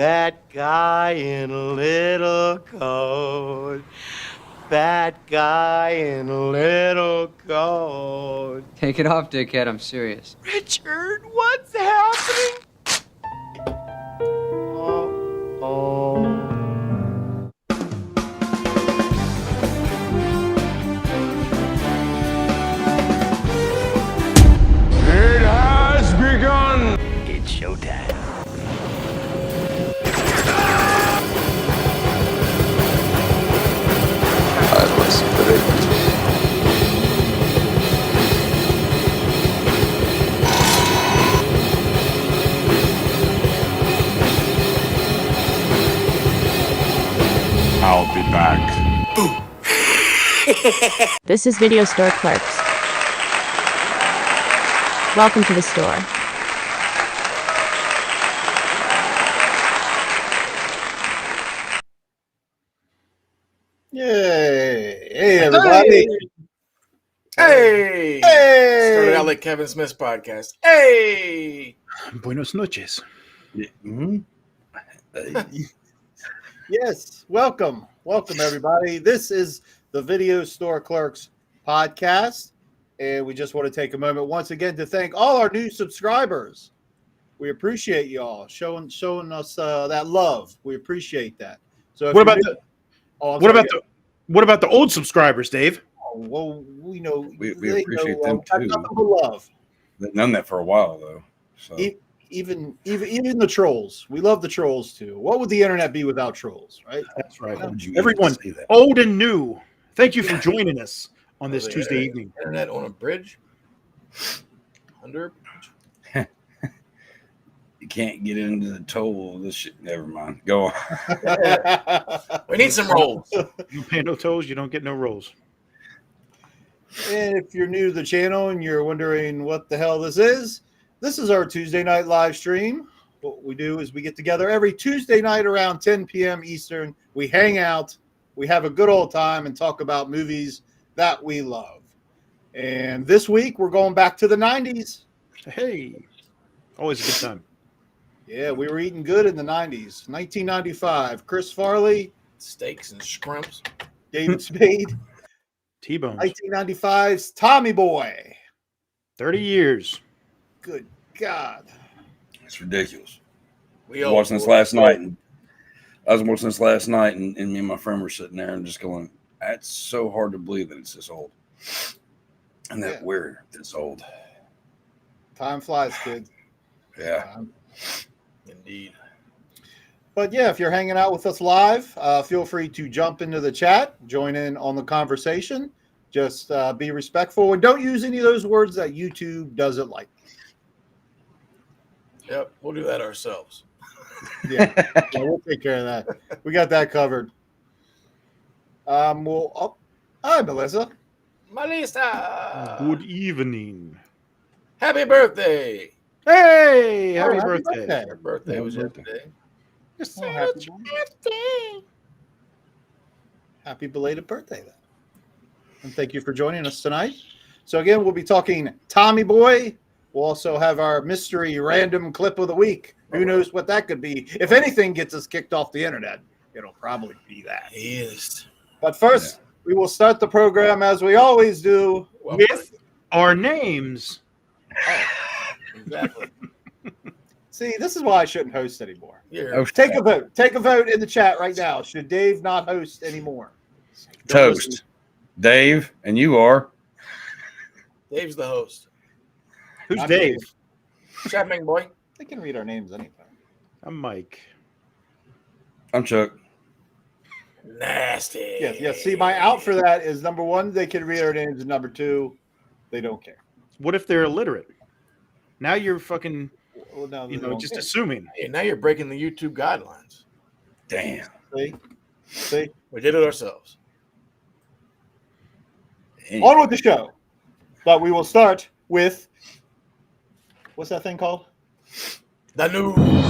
That guy in a little coat. Bad guy in a little coat. Take it off, dickhead. I'm serious. Richard, what's happening? Oh. It has begun! It's showtime. I was predicted. I'll be back. This is Video Store Clerks. Welcome to the store. Yay! Hey, everybody! Hey! Hey! Started out like Kevin Smith's podcast. Hey! Buenos noches. Yes, welcome, everybody. This is the Video Store Clerks Podcast, and we just want to take a moment once again to thank all our new subscribers. We appreciate y'all showing us that love. We appreciate that. So, if What you're about new- the Oh, I'm what sorry, about the what about the old subscribers, Dave? Oh, well, we know We they appreciate know, them, I've too. got the love. They've done that for a while, though. So Even the trolls. We love the trolls too. What would the internet be without trolls, right? That's right. Why would you Everyone, even say that? old and new. Thank you for joining us on this Tuesday evening. Internet on a bridge? Under? You can't get into the toll of this shit. Never mind. Go on. We need some rolls. You pay no tolls, you don't get no rolls. And if you're new to the channel and you're wondering what the hell this is our Tuesday night live stream. What we do is we get together every Tuesday night around 10 p.m. Eastern. We hang out, we have a good old time, and talk about movies that we love. And this week, we're going back to the 90s. Hey, always a good time. Yeah, we were eating good in the 90s. 1995, Chris Farley, Steaks and shrimps. David Spade. T-bones. 1995's Tommy Boy. 30 years. Good God. It's ridiculous. We I was watching this last night, and me and my friend were sitting there and just going, "That's so hard to believe that it's this old, and that Yeah. we're this old." Time flies, kids. Yeah. Indeed. But yeah, if you're hanging out with us live, feel free to jump into the chat, join in on the conversation. Just be respectful and don't use any of those words that YouTube doesn't like. Yep, we'll do that ourselves. Yeah, we'll take care of that. We got that covered. Hi, Melissa. Melissa! Good evening. Happy birthday! Hey, happy happy birthday. birthday. Her birthday Happy was birthday. yesterday. Happy belated birthday, then. And thank you for joining us tonight. So again, we'll be talking Tommy Boy. We'll also have our mystery random clip of the week. Who knows what that could be? If anything gets us kicked off the internet, it'll probably be that. He is. But first, we will start the program as we always do. With our names. Exactly. See, this is why I shouldn't host anymore. You're Take a vote. Take a vote in the chat right now. Should Dave not host anymore? Toast, Dave, and you are. Dave's the host. Who's I'm Dave? Chapman boy. They can read our names anytime. I'm Mike. I'm Chuck. Nasty. Yes. See, my out for that is number one, they can read our names, and number two, they don't care. What if they're illiterate? Now you're fucking, Well, no, they don't just care. assuming. Hey, now you're breaking the YouTube guidelines. Damn. See? We did it ourselves. On with the show. But we will start with what's that thing called? The news.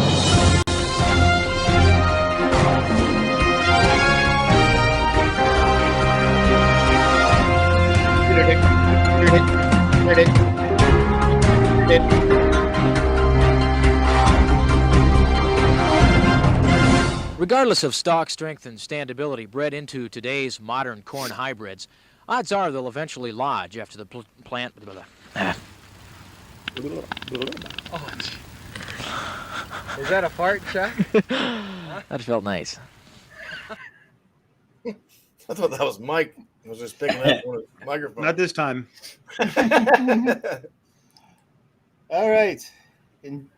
Regardless of stock strength and standability bred into today's modern corn hybrids, odds are they'll eventually lodge after the plant. Is that a fart, Chuck? That felt nice. I thought that was Mike. I was just picking up on his microphone. Not this time. All right.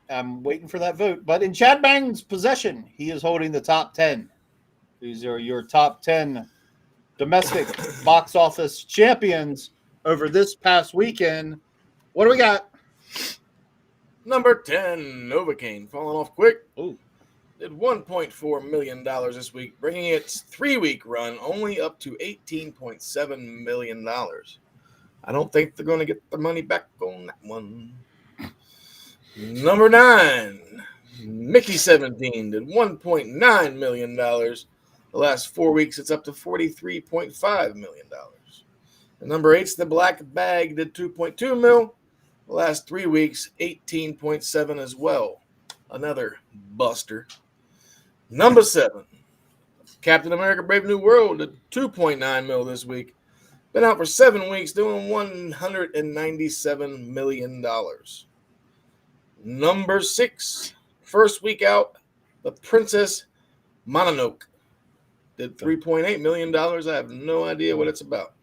I'm waiting for that vote. But in Chad Bang's possession, he is holding the top 10. These are your top 10 domestic box office champions over this past weekend. What do we got? Number 10, Novocaine, falling off quick. Ooh. Did $1.4 million this week, bringing its 3-week run only up to $18.7 million. I don't think they're going to get the money back on that one. Number 9, Mickey 17, did $1.9 million. The last 4 weeks, it's up to $43.5 million. And number 8's The Black Bag, did $2.2 million. The last 3 weeks, 18.7 as well. Another buster. Number 7, Captain America Brave New World did $2.9 million this week. Been out for 7 weeks, doing $197 million. Number 6, first week out, The Princess Mononoke did $3.8 million. I have no idea what it's about.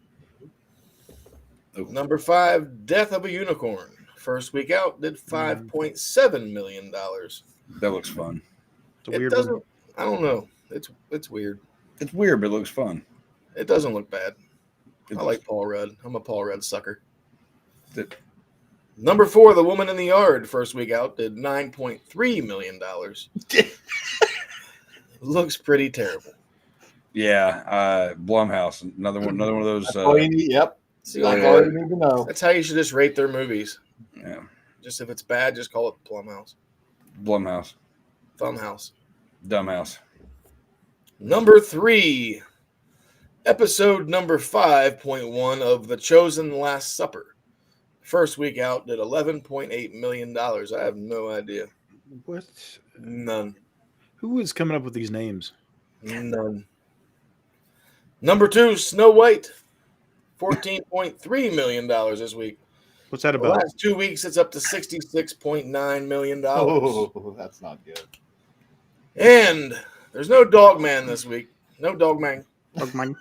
Number 5, Death of a Unicorn. First week out, did $5.7 million. That looks fun. It's a weird one. I don't know. It's weird. It's weird, but it looks fun. It doesn't look bad. I like Paul Rudd. I'm a Paul Rudd sucker. Number 4, The Woman in the Yard. First week out, did $9.3 million. Looks pretty terrible. Yeah, Blumhouse, another one of those. Yep. See, like, I don't even know. that's how you should just rate their movies. Yeah, Just if it's bad, just call it Blumhouse. Blumhouse, Thumbhouse. Dumbhouse. Number 3, episode number 5.1 of The Chosen Last Supper. First week out, did $11.8 million. I have no idea. What? None. Who is coming up with these names? None. Number 2, Snow White. $14.3 million this week. What's that The about? last 2 weeks, it's up to $66.9 million. Oh, that's not good. And there's no Dogman this week. No Dogman. Pokemon.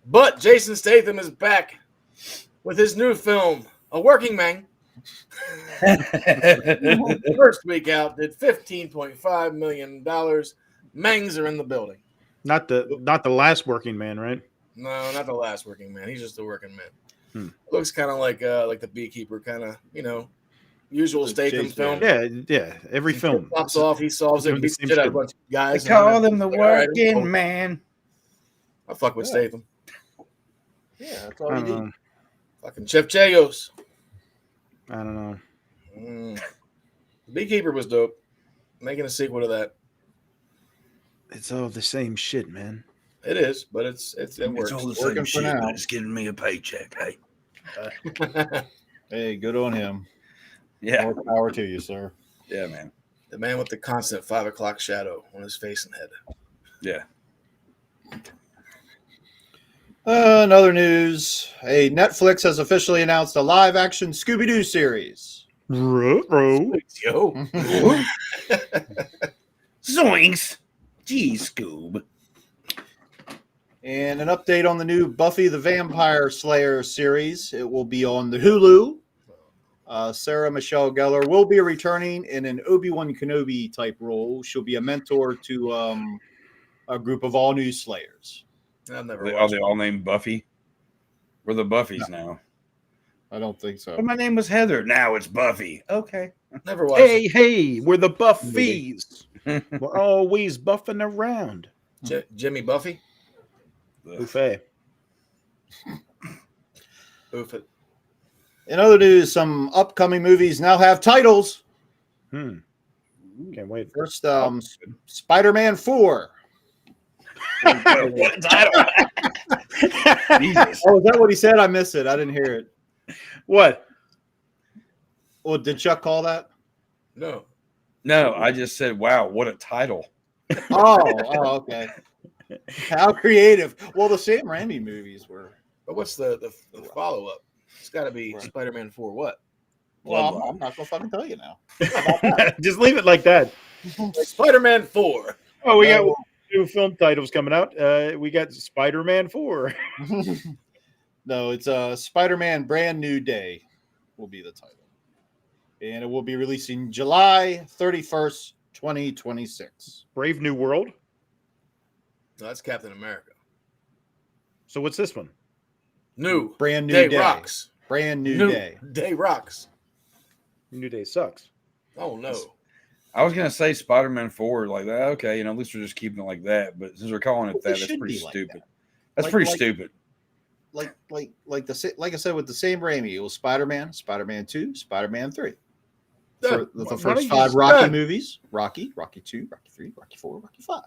But Jason Statham is back with his new film, A Working Man. First week out, did $15.5 million. Mangs are in the building. Not the last working man, right? No, not the last working man. He's just a working man. Looks kind of like the Beekeeper, kind of, usual Statham film. Yeah. Every film. Pops off, he solves it, Doing the beats the same shit out of shit. a bunch of guys. They call him the Like, all right, working cool. man. I fuck with Statham. Yeah, that's I all you don't need. know. Fucking Chef Chagos. I don't know. Beekeeper was dope. Making a sequel to that. It's all the same shit, man. It is, but it works. It's all the Working same for shit, now. but it's giving me a paycheck. Hey, Hey, good on him. yeah, More power to you, sir. yeah, man, The man with the constant 5 o'clock shadow on his face and head. yeah. Another news. Netflix has officially announced a live-action Scooby-Doo series. Bro. Yo. Zoinks! Gee, Scoob. And an update on the new Buffy the Vampire Slayer series. It will be on the Hulu. Sarah Michelle Gellar will be returning in an Obi-Wan Kenobi type role. She'll be a mentor to a group of all new Slayers. I've never Are watched they all named Buffy? We're the Buffies now. I don't think so. But my name was Heather. Now it's Buffy. Okay. Never watched it. Hey, we're the Buffies. We're always buffing around. Jimmy Buffy? Buffet. Oof it. In other news, some upcoming movies now have titles. Can't wait. First, Spider-Man 4. What title? Jesus. Oh, is that what he said? I missed it. I didn't hear it. What? Well, did Chuck call that? No. No, I just said, wow, what a title. Oh, okay. How creative. Well, the Sam Raimi movies were. But what's the follow up? It's got to be Spider-Man 4. What? Well, I'm not gonna fucking tell you now. Just leave it like that. Spider-Man 4. Oh, we got new film titles coming out. We got Spider-Man 4. No, it's Spider-Man Brand New Day will be the title. And it will be releasing July 31st, 2026. Brave New World. No, that's Captain America. So what's this one? New. Brand New Day Day. rocks. Brand New Day. Day rocks. New Day sucks. Oh, no. I was gonna say Spider-Man 4, like that. Okay, at least we're just keeping it like that. But since we're calling it Well, that, it that's should pretty be like stupid. that. That's pretty stupid. Like I said with the Sam Raimi, it was Spider-Man, Spider-Man 2, Spider-Man 3. For the first 5 Rocky movies: Rocky, Rocky 2, Rocky 3, Rocky 4, Rocky 5.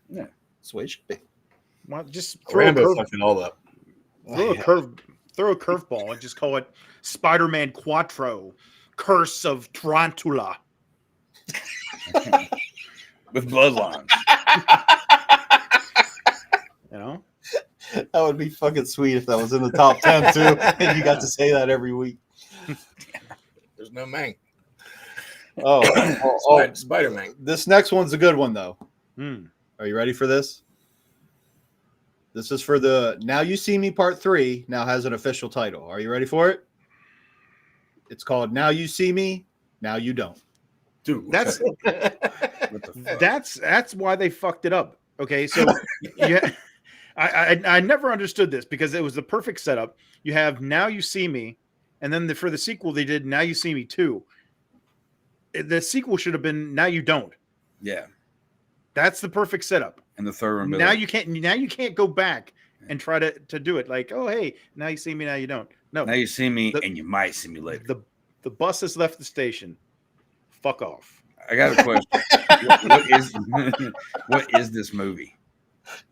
Yeah, that's the way it should be. Well, just throw Rambo fucking all up. Throw a curveball and just call it Spider-Man Quattro, Curse of Tarantula. With bloodlines. You know? That would be fucking sweet if that was in the top 10 too, and you got to say that every week. There's no man. Spider-Man. This next one's a good one though. Are you ready for this? This is for the Now You See Me Part 3. Now has an official title. Are you ready for it? It's called Now You See Me, Now You Don't. Dude, that's why they fucked it up. Okay, so yeah, I never understood this because it was the perfect setup. You have Now You See Me, and then for the sequel they did Now You See Me 2. The sequel should have been Now You Don't. Yeah, that's the perfect setup. And the third one. Now you can't go back and try to do it like, oh hey, now you see me, now you don't. No, now you see me and you might see me later. The bus has left the station. Fuck off. I got a question. what is this movie?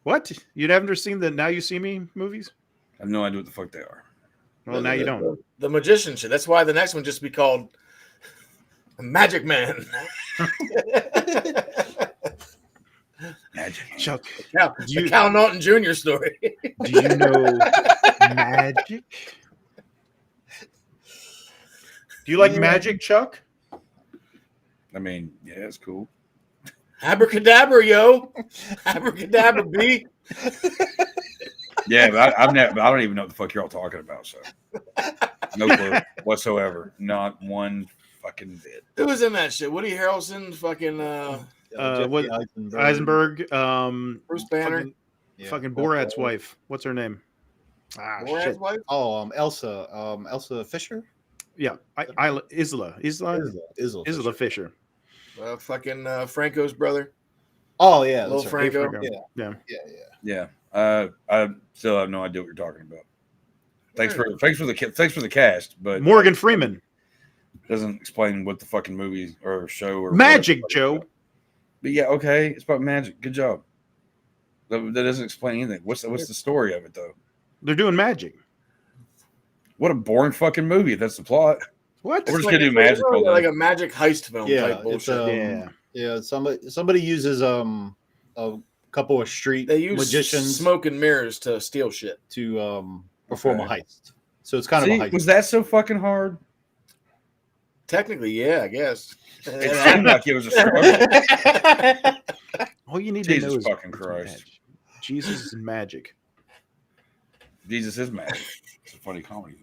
What? You haven't seen the Now You See Me movies? I have no idea what the fuck they are. Well, now you don't. The magician shit. That's why the next one just be called Magic Man. Magic. Chuck, the Cal Naughton Jr. story. Do you know magic? Do you like magic, Chuck? I mean, yeah, it's cool. Abracadabra, yo. Abracadabra, B. Yeah, but I don't even know what the fuck you're all talking about. So, no clue whatsoever. Not one fucking bit. Who was in that shit? Woody Harrelson, fucking Eisenberg, Bruce Banner, fucking Borat's wife. What's her name? Borat's wife? Oh, Elsa Fisher. Yeah, Isla Fisher. Fucking Franco's brother. Oh yeah, Little Franco. Yeah. I still have no idea what you're talking about. Thanks for the cast, but Morgan Freeman doesn't explain what the fucking movie or show or magic, Joe. But yeah, okay, it's about magic. Good job. That doesn't explain anything. What's the story of it though? They're doing magic. What a boring fucking movie. If that's the plot. What? We're just gonna do magic. Like a magic heist film type bullshit. Yeah. Somebody uses a couple of street magicians, smoke and mirrors to steal shit to perform a heist. So it's kind of a heist. Was that so fucking hard? Technically, yeah, I guess. It seemed like it was a struggle. All you need Jesus to know is fucking Christ. Jesus is magic. Jesus is magic. It's a funny comedy.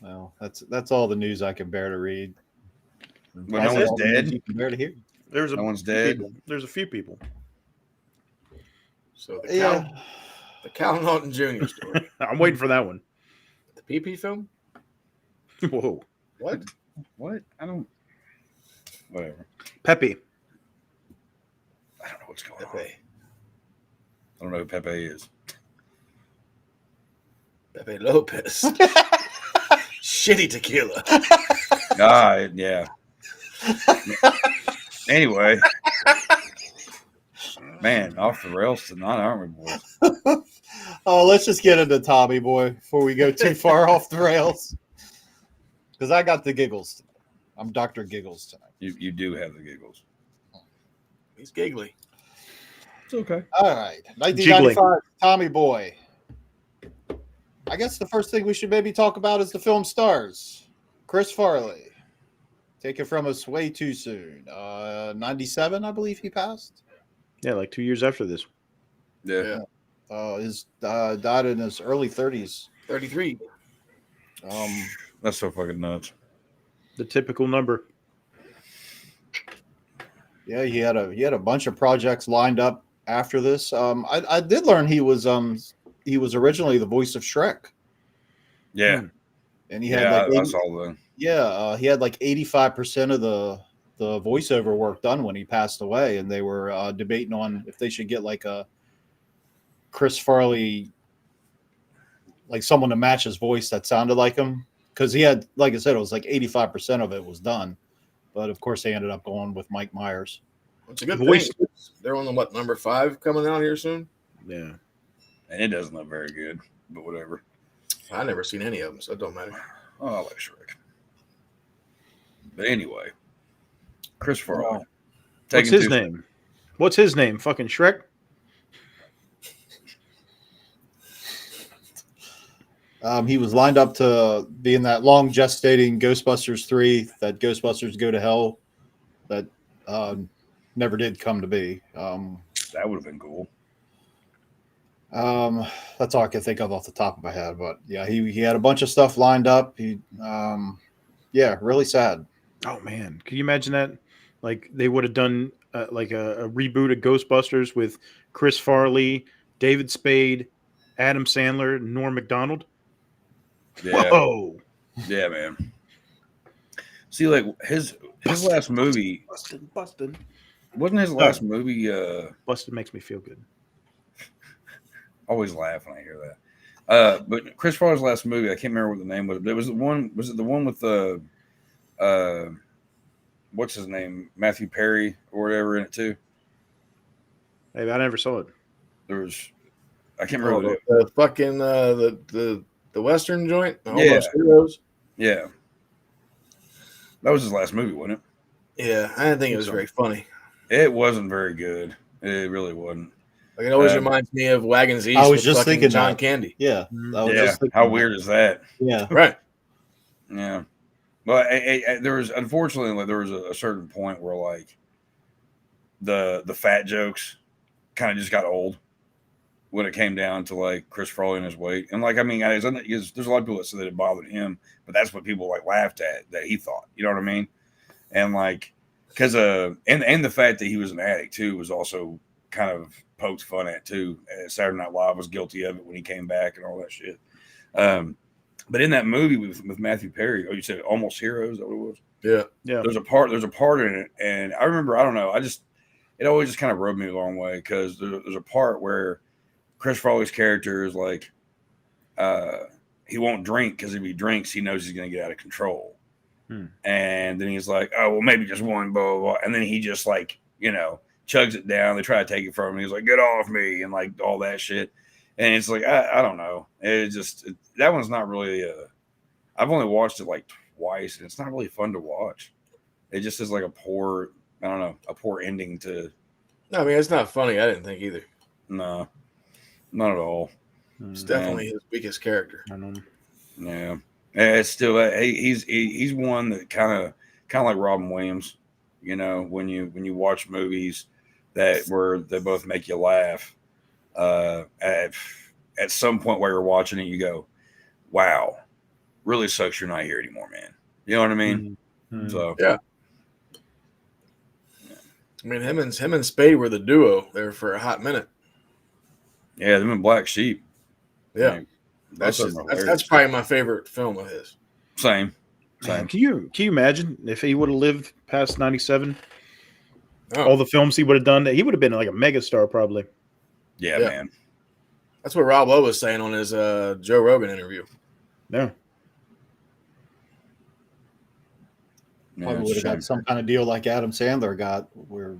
Well, that's all the news I can bear to read. Well, no one's dead. You can bear to hear. No one's dead. There's a few people. So the Cal Naughton Jr. story. I'm waiting for that one. The PP film? Whoa. What? What? I don't. Whatever. Pepe. I don't know what's going on. I don't know who Pepe is. Pepe Lopez. Shitty tequila. Yeah. Anyway. Man, off the rails tonight, aren't we, boys? Oh, let's just get into Tommy Boy before we go too far off the rails. Because I got the giggles tonight. I'm Dr. Giggles tonight. You do have the giggles. He's giggly. It's okay. All right. 1995, Tommy Boy. I guess the first thing we should maybe talk about is the film stars. Chris Farley. Taken from us way too soon. 97, I believe he passed. Yeah, like 2 years after this. Yeah. His died in his early 30s. 33. That's so fucking nuts. The typical number. Yeah, he had a bunch of projects lined up after this. I did learn he was originally the voice of Shrek. Yeah. And he had I saw that. Yeah, he had like 85% of the voiceover work done when he passed away, and they were debating on if they should get like a Chris Farley, like someone to match his voice that sounded like him, because he had, like I said, it was like 85% of it was done, but of course they ended up going with Mike Myers. It's a good Voice. thing. They're on the number 5 coming out here soon. Yeah. And it doesn't look very good, but whatever. I never seen any of them, so it don't matter. Oh, I like Shrek. But anyway, Chris Farley. What's his name? What's his name? Fucking Shrek? He was lined up to be in that long gestating Ghostbusters 3, that Ghostbusters Go to Hell, that never did come to be. That would have been cool. That's all I can think of off the top of my head. But yeah, he had a bunch of stuff lined up. Yeah, really sad. Oh man, can you imagine that? Like they would have done like a reboot of Ghostbusters with Chris Farley, David Spade, Adam Sandler, Norm Macdonald. Yeah. Whoa. Yeah, man. See, like his last movie, Bustin'. wasn't his last movie? Bustin' makes me feel good. Always laugh when I hear that. But Chris Farley's last movie, I can't remember what the name was. But it was the one. Was it the one with the what's his name, Matthew Perry or whatever in it too? Hey, I never saw it. There was, I can't remember. The fucking the Western joint. Yeah. Almost Heroes. Yeah, that was his last movie, wasn't it? Yeah, I didn't think it was very funny. It wasn't very good. It really wasn't. Like, it always reminds me of Wagons East. I was with just fucking thinking John that. Candy. Yeah. How weird is that? Yeah. Right. Yeah. Well, there was, unfortunately, there was a certain point where like the fat jokes kind of just got old when it came down to like Chris Farley and his weight. And like, I mean, there's a lot of people that said that it bothered him, but that's what people like laughed at, that he thought, you know what I mean? And like, because and the fact that he was an addict too was also kind of poked fun at too. Saturday Night Live was guilty of it when he came back and all that shit. But in that movie with Matthew Perry, you said Almost Heroes, is that what it was? Yeah. Yeah. There's a part in it, and I remember, I don't know, it always just kind of rubbed me the wrong way, because there's a part where Chris Farley's character is like, he won't drink because if he drinks, he knows he's going to get out of control. And then he's like, oh, well, maybe just one, blah, blah, blah. And then he just like, chugs it down. They try to take it from him. He's like, get off me, and like all that shit. And it's like, I don't know. That one's not really, I've only watched it like twice, and it's not really fun to watch. It just is like a poor ending to. No, I mean, it's not funny. I didn't think either. No, not at all. It's definitely his weakest character. I know. Yeah. It's still, he's one that kind of like Robin Williams, when you watch movies they both make you laugh, at some point while you're watching it, you go, wow, really sucks you're not here anymore, man. You know what I mean? Mm-hmm. So yeah. I mean, him and Spade were the duo there for a hot minute. Yeah, them and Black Sheep. Yeah. Like, That's probably my favorite film of his. Same. Can you imagine if he would have lived past 97? Oh. All the films he would have done, he would have been like a megastar probably. Yeah, man. That's what Rob Lowe was saying on his Joe Rogan interview. Yeah. Probably would have got some kind of deal like Adam Sandler got, where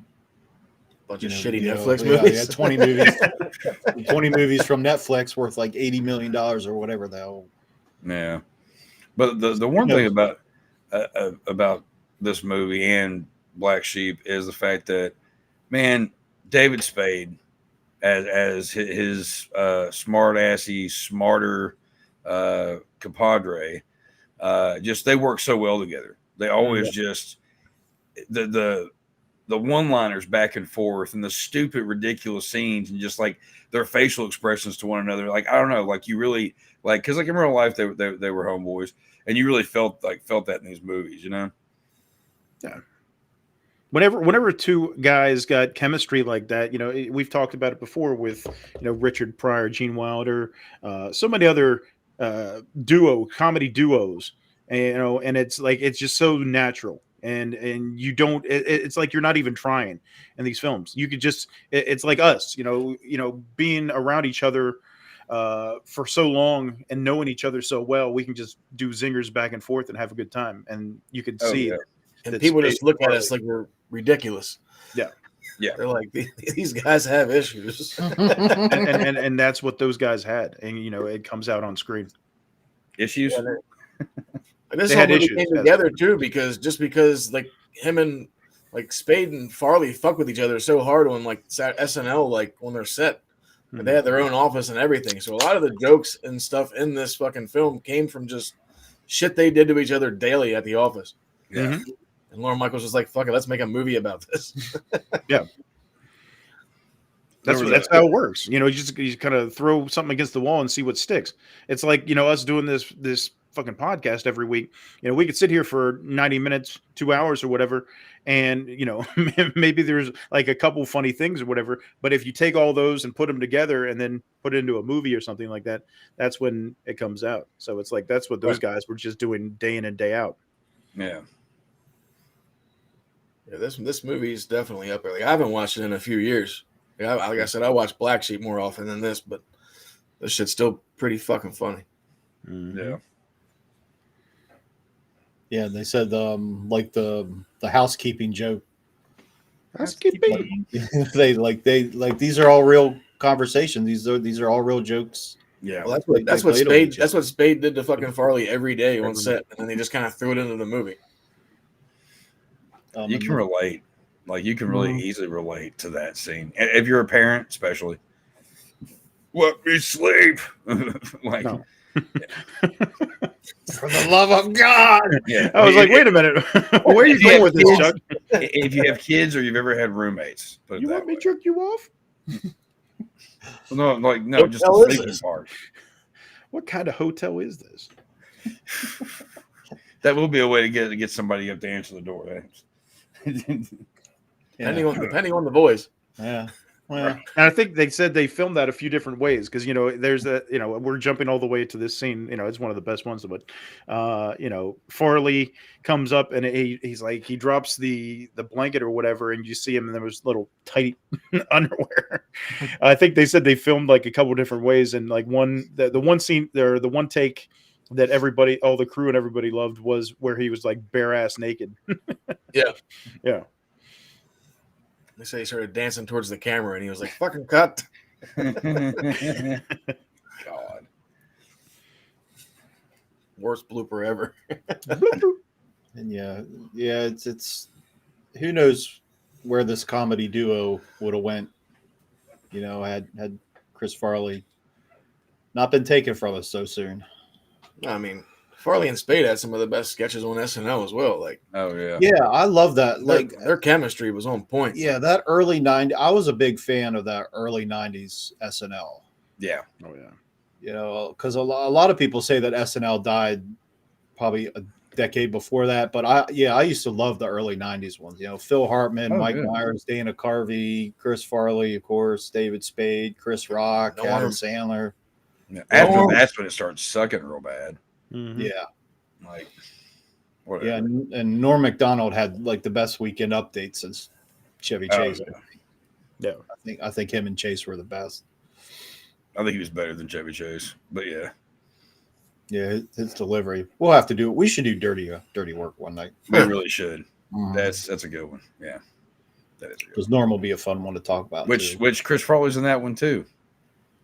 bunch of shitty Netflix movies. movies. 20 movies. 20 movies from Netflix worth like $80 million or whatever the hell. Yeah. But the one thing about this movie and Black Sheep is the fact that Man, David Spade as his smart assy, smarter compadre. Just they work so well together. They always just the one-liners back and forth and the stupid, ridiculous scenes and just like their facial expressions to one another. Like, I don't know, like you really like, cause like in real life, they were homeboys and you really felt that in these movies, you know? Yeah. Whenever two guys got chemistry like that, you know, we've talked about it before with, you know, Richard Pryor, Gene Wilder, so many other comedy duos, and, you know, and it's like, it's just so natural. And you don't, it's like you're not even trying in these films. You could just, it's like us, you know, being around each other for so long and knowing each other so well, we can just do zingers back and forth and have a good time. And you can see that. And people just look at us like we're ridiculous. Yeah. Yeah. They're like, these guys have issues. and that's what those guys had. And, you know, it comes out on screen. Issues? Yeah, and this whole movie came together too because like him and like Spade and Farley fuck with each other so hard on like SNL, like on their set. They had their own office and everything. So a lot of the jokes and stuff in this fucking film came from just shit they did to each other daily at the office. Yeah. Mm-hmm. And Lorne Michaels was like, fuck it, let's make a movie about this. Yeah. That's how it works. You know, you kind of throw something against the wall and see what sticks. It's like, you know, us doing this fucking podcast every week. You know, we could sit here for 90 minutes, 2 hours or whatever. And, you know, maybe there's like a couple funny things or whatever. But if you take all those and put them together and then put it into a movie or something like that, that's when it comes out. So it's like, that's what those guys were just doing day in and day out. Yeah. Yeah, this movie is definitely up there. Like, I haven't watched it in a few years. Like I said, I watch Black Sheep more often than this, but this shit's still pretty fucking funny. Mm-hmm. Yeah. Yeah, they said like the housekeeping joke. Housekeeping. they these are all real conversations. These are all real jokes. Yeah. Well, that's what Spade did to fucking Farley every day on set, and then they just kind of threw it into the movie. You can relate. Like, you can really easily relate to that scene. If you're a parent, especially. Let me sleep. Like, no. For the love of God. Yeah. I was like, wait a minute. Where are you going with this, Chuck? If you have kids or you've ever had roommates, you want me to jerk you off? No, just the sleeping part. What kind of hotel is this? That will be a way to get somebody up to answer the door. Depending on the voice. Yeah. Well, and I think they said they filmed that a few different ways because, you know, there's that, you know, we're jumping all the way to this scene. You know, it's one of the best ones. But, you know, Farley comes up and he's like, he drops the blanket or whatever, and you see him, and there was little tight underwear. I think they said they filmed like a couple different ways, and like the one scene there, the one take that everybody, all the crew and everybody loved was where he was like bare ass naked. Yeah. Yeah. They say he started dancing towards the camera, and he was like, fucking cut. God. Worst blooper ever. and yeah, it's who knows where this comedy duo would have went, you know, had Chris Farley not been taken from us so soon. I mean, Farley and Spade had some of the best sketches on SNL as well. Like, oh yeah, yeah, I love that. Like their chemistry was on point. Yeah, that early '90s. I was a big fan of that early '90s SNL. Yeah, oh yeah. You know, because a lot of people say that SNL died probably a decade before that, but I used to love the early '90s ones. You know, Phil Hartman, Mike Myers, Dana Carvey, Chris Farley, of course, David Spade, Chris Rock, Adam Sandler. Yeah. After that's when it starts sucking real bad. Mm-hmm. Yeah, like whatever. Yeah, and Norm Macdonald had like the best Weekend Update since Chevy Chase. Yeah, I think him and Chase were the best. I think he was better than Chevy Chase, but yeah, his delivery. We'll have to do it. We should do dirty work one night. We really should. Mm-hmm. That's a good one. Yeah, that is because Norm will be a fun one to talk about. Which Chris Farley's in that one too.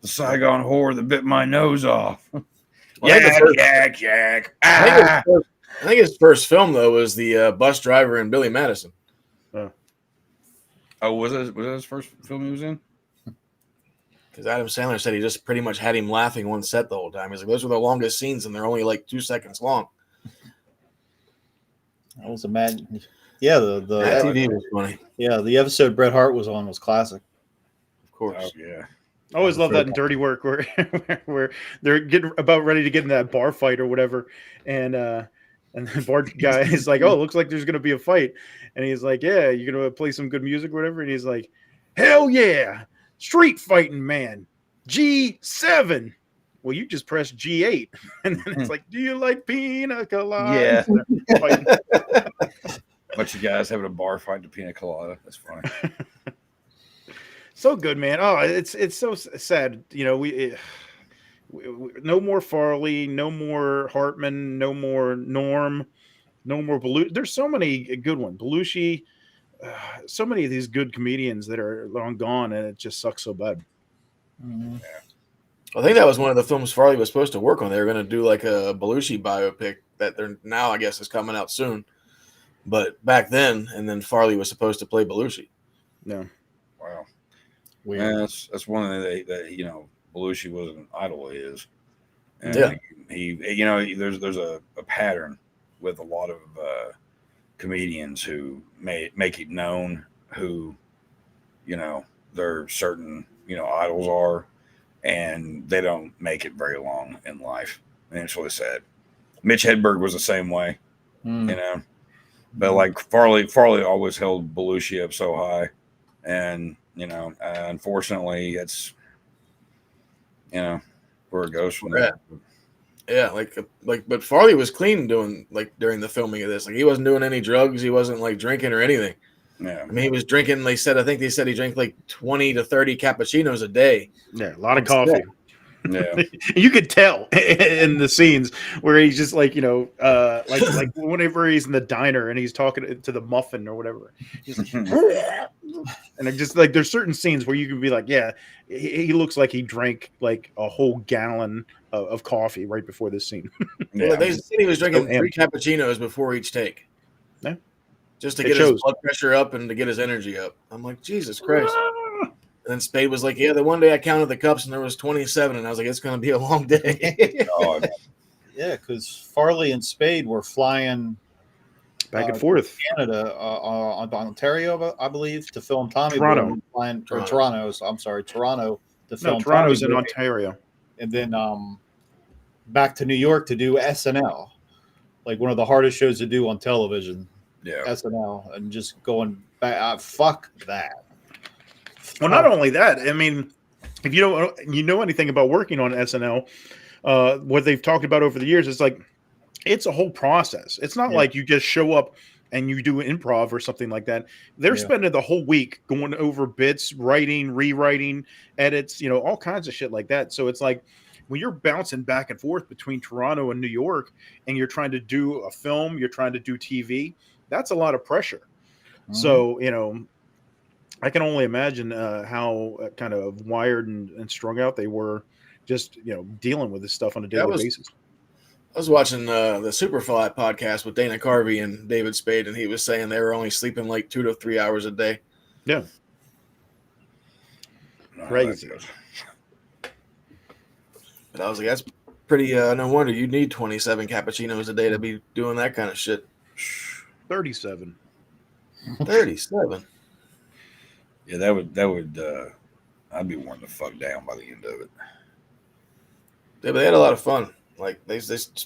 The Saigon whore that bit my nose off. Yak. I think his first film though was the bus driver and Billy Madison. Oh. Oh, was it his first film he was in? Because Adam Sandler said he just pretty much had him laughing one set the whole time. He's like, those were the longest scenes, and they're only like 2 seconds long. That was a mad. Yeah, the TV was funny. Yeah, the episode Bret Hart was on was classic. Of course. Oh, yeah. I always love that in Dirty Work where where they're getting about ready to get in that bar fight or whatever, and the bar guy is like, "Oh, it looks like there's gonna be a fight," and he's like, "Yeah, you're gonna play some good music, or whatever," and he's like, "Hell yeah, street fighting, man, G7." Well, you just press G8, and then it's like, "Do you like pina colada?" Yeah. Bunch of guys having a bar fight to pina colada. That's funny. So good, man. Oh, it's so sad. You know, we no more Farley, no more Hartman, no more Norm, no more Belushi. There's so many good ones. Belushi, so many of these good comedians that are long gone, and it just sucks so bad. Mm-hmm. I think that was one of the films Farley was supposed to work on. They were going to do like a Belushi biopic that they're now, I guess, is coming out soon. But back then, and then Farley was supposed to play Belushi. No. Wow. Weird. Yeah, that's one of the that you know Belushi was an idol of his. And Yeah. he you know there's a pattern with a lot of comedians who make it known who you know their certain idols are, and they don't make it very long in life, and it's really sad. Mitch Hedberg was the same way, you know, but like Farley always held Belushi up so high, and unfortunately, it's where it goes from there. Yeah, but Farley was clean during the filming of this. Like he wasn't doing any drugs, he wasn't like drinking or anything. Yeah, I mean, he was drinking. I think they said he drank like 20 to 30 cappuccinos a day. Yeah, a lot of coffee. Yeah, you could tell in the scenes where he's just like like whenever he's in the diner and he's talking to the muffin or whatever, he's like, and it just like there's certain scenes where you can be like, yeah, he looks like he drank like a whole gallon of coffee right before this scene. Well, they said he was drinking 3 cappuccinos before each take. Yeah. Just to get his blood pressure up and to get his energy up. I'm like, Jesus Christ. And then Spade was like, yeah, the one day I counted the cups and there was 27. And I was like, it's going to be a long day. Yeah, because Farley and Spade were flying back and forth Canada, on Ontario, I believe, to film Tommy Toronto. Boy, Toronto to film Toronto's Tommy in Boy, Ontario. and then back to New York to do SNL, like one of the hardest shows to do on television. Yeah, SNL, and just going back. Fuck that. Well, not only that, I mean, if you don't know anything about working on SNL, what they've talked about over the years, it's like it's a whole process. It's not like you just show up and you do improv or something like that. They're spending the whole week going over bits, writing, rewriting, edits, all kinds of shit like that. So it's like when you're bouncing back and forth between Toronto and New York and you're trying to do a film, you're trying to do TV, that's a lot of pressure. Mm-hmm. So, I can only imagine how kind of wired and strung out they were just, dealing with this stuff on a daily basis. I was watching the Superfly podcast with Dana Carvey and David Spade, and he was saying they were only sleeping like 2 to 3 hours a day. Yeah. Crazy. But I was like, that's pretty, no wonder you need 27 cappuccinos a day to be doing that kind of shit. 37. 37. Yeah, that would I'd be worn the fuck down by the end of it. Yeah, but they had a lot of fun. Like they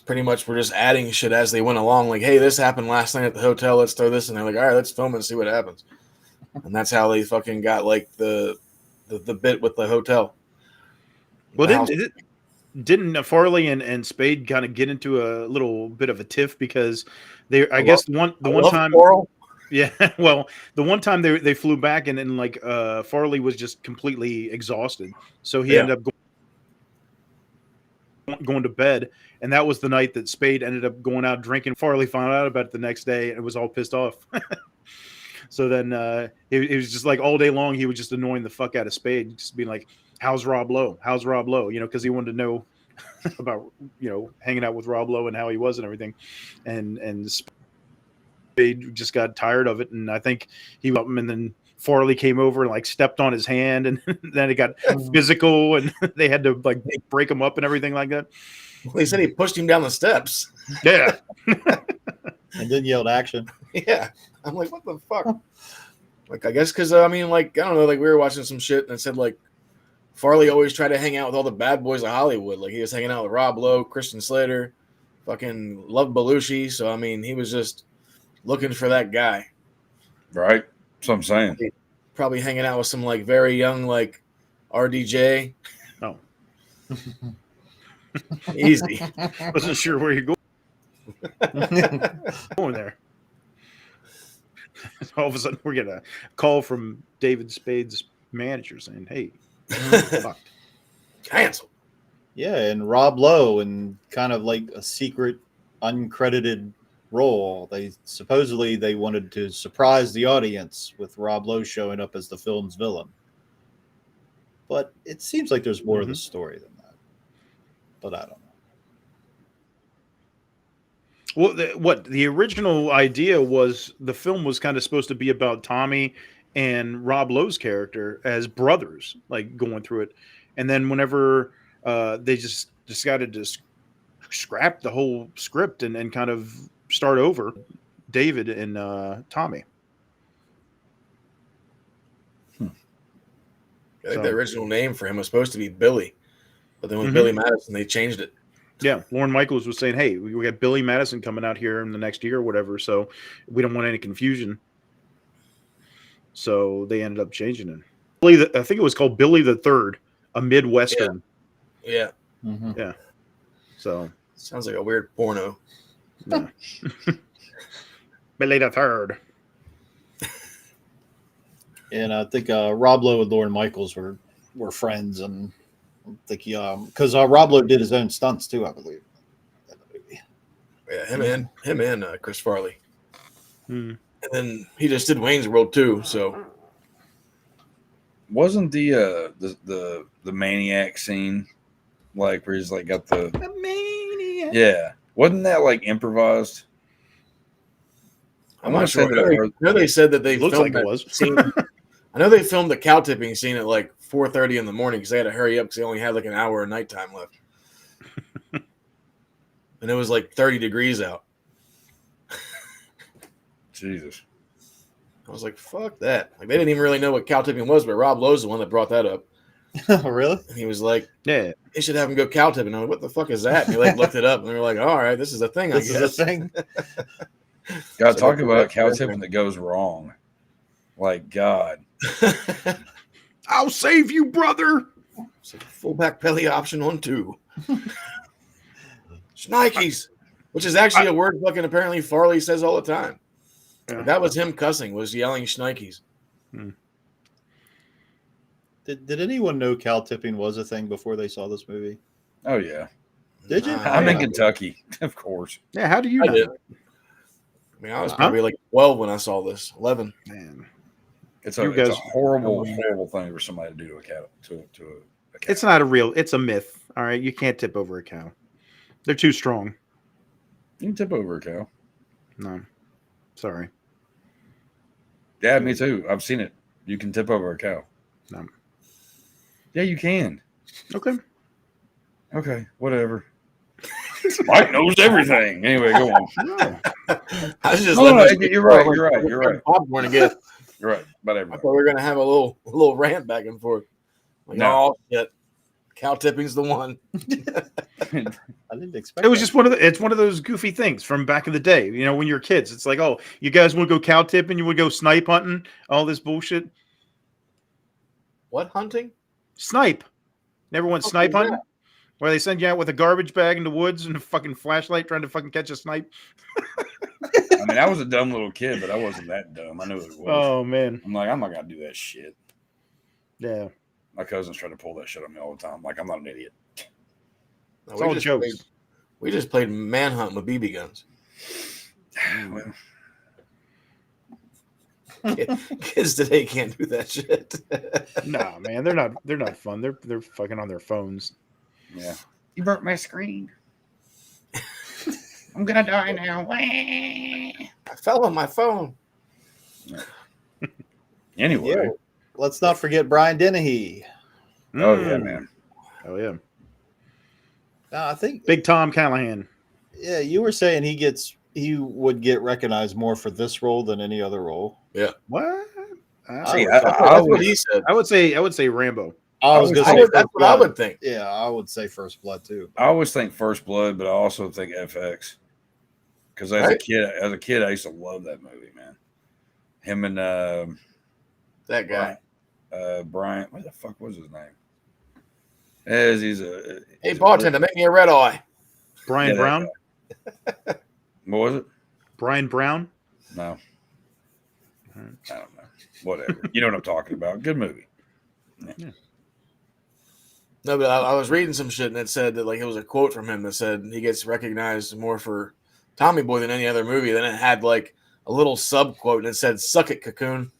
pretty much were just adding shit as they went along. Like, hey, this happened last night at the hotel. Let's throw this in there. Like, all right, let's film it and see what happens. And that's how they fucking got like the bit with the hotel. Well, didn't Farley and Spade kind of get into a little bit of a tiff because I guess the one time. Quarrel. Yeah, well, the one time they flew back and like Farley was just completely exhausted, so he ended up going to bed, and that was the night that Spade ended up going out drinking. Farley found out about it the next day and was all pissed off. So then it was just like all day long he was just annoying the fuck out of Spade, just being like, "How's Rob Lowe? How's Rob Lowe?" Because he wanted to know about hanging out with Rob Lowe and how he was and everything, and Spade just got tired of it, and I think he went up and then Farley came over and like stepped on his hand, and then it got physical, and they had to like break him up and everything like that. Well, he said he pushed him down the steps. Yeah. And then yelled action. Yeah. I'm like, what the fuck? Like, I guess because, I mean, like, I don't know, like, we were watching some shit and it said, like, Farley always tried to hang out with all the bad boys of Hollywood. Like, he was hanging out with Rob Lowe, Christian Slater, fucking loved Belushi. So, I mean, he was just looking for that guy. Right. That's what I'm saying. Probably hanging out with some, like, very young, like, RDJ. Oh. Easy. Wasn't sure where you're going there. All of a sudden, we're getting a call from David Spade's manager saying, "Hey, fucked." Cancel. Yeah, and Rob Lowe in kind of like a secret, uncredited role. They wanted to surprise the audience with Rob Lowe showing up as the film's villain. But it seems like there's more of the story than that. But I don't know. Well, the original idea was the film was kind of supposed to be about Tommy and Rob Lowe's character as brothers, like going through it. And then whenever they just decided to scrap the whole script and kind of start over, David and Tommy. I think the original name for him was supposed to be Billy. But then with Billy Madison, they changed it. Yeah, Lorne Michaels was saying, "Hey, we got Billy Madison coming out here in the next year or whatever, so we don't want any confusion." So they ended up changing it. I think it was called Billy the Third, a Midwestern. Yeah. Yeah. So sounds like a weird porno. Yeah. Billy the Third. And I think Rob Lowe and Lorne Michaels were friends, and I think because Rob Lowe did his own stunts too, I believe. Yeah, him and Chris Farley. And then he just did Wayne's World too. So wasn't the maniac scene like where he's like got the maniac? Yeah, wasn't that like improvised? I'm not sure. I know they said that they looks filmed like it was. Scene. I know they filmed the cow tipping scene at like 4:30 in the morning because they had to hurry up because they only had like an hour of nighttime left. And it was like 30 degrees out. Jesus. I was like, fuck that. Like, they didn't even really know what cow tipping was, but Rob Lowe's the one that brought that up. Really? And he was like, yeah, they should have him go cow tipping. I'm like, what the fuck is that? And he like looked it up and they were like, all right, this is a thing, I guess. This is a thing. God, talk about cow tipping that goes wrong. Like, God. I'll save you, brother. So fullback belly option on 2. Shnikes, which is actually a word fucking apparently Farley says all the time. Yeah. That was him cussing, was yelling shnikes. Did anyone know cow tipping was a thing before they saw this movie? Oh, yeah. Did you? I'm in Kentucky, of course. Yeah, how do you I know? did. I mean, I was probably like 12 when I saw this. 11. Man. It's a horrible thing for somebody to do to a cow. To a cow. It's not a real, it's a myth. All right. You can't tip over a cow. They're too strong. You can tip over a cow. No. Sorry. Yeah, me too. I've seen it. You can tip over a cow. No. Yeah, you can. Okay. Okay, whatever. Mike knows everything. Anyway, go on. No. I was just You're right. Popcorn again. You're right. About I everything. thought we were gonna have a little rant back and forth. Like, No. oh shit, cow tipping's the one. I didn't expect It was just one of those goofy things from back in the day. You know, when you're kids, it's like, oh, you guys want to go cow tipping? You would go snipe hunting? All this bullshit. What hunting? Snipe. Never went Okay, snipe yeah. hunting? Where they send you out with a garbage bag in the woods and a fucking flashlight trying to fucking catch a snipe? I mean, I was a dumb little kid, but I wasn't that dumb. I knew what it was. Oh, man. I'm like, I'm not going to do that shit. Yeah. My cousins try to pull that shit on me all the time. Like, I'm not an idiot. No, It's all jokes. We just played manhunt with BB guns. Well, Kids today can't do that shit. Nah, man, they're not fun. They're fucking on their phones. yeah. You burnt my screen. I'm gonna die now. I fell on my phone. Anyway. Yeah. Let's not forget Brian Dennehy. Oh yeah, man. Oh yeah. I think Big Tom Callahan. Yeah, you were saying he would get recognized more for this role than any other role. Yeah. What? See, That's what he said. I would say Rambo. That's what I would think. Yeah, I would say First Blood too. I always think First Blood, but I also think FX. Because as a kid, I used to love that movie, man. Him and that guy, Brian. What the fuck was his name? Hey, bartender, make me a red eye. Brian Brown. What was it? Brian Brown. No, I don't know. Whatever. You know what I'm talking about. Good movie. Yeah. No, but I was reading some shit and it said that, like, it was a quote from him that said he gets recognized more for Tommy Boy than any other movie. Then it had like a little sub quote and it said "Suck it, cocoon."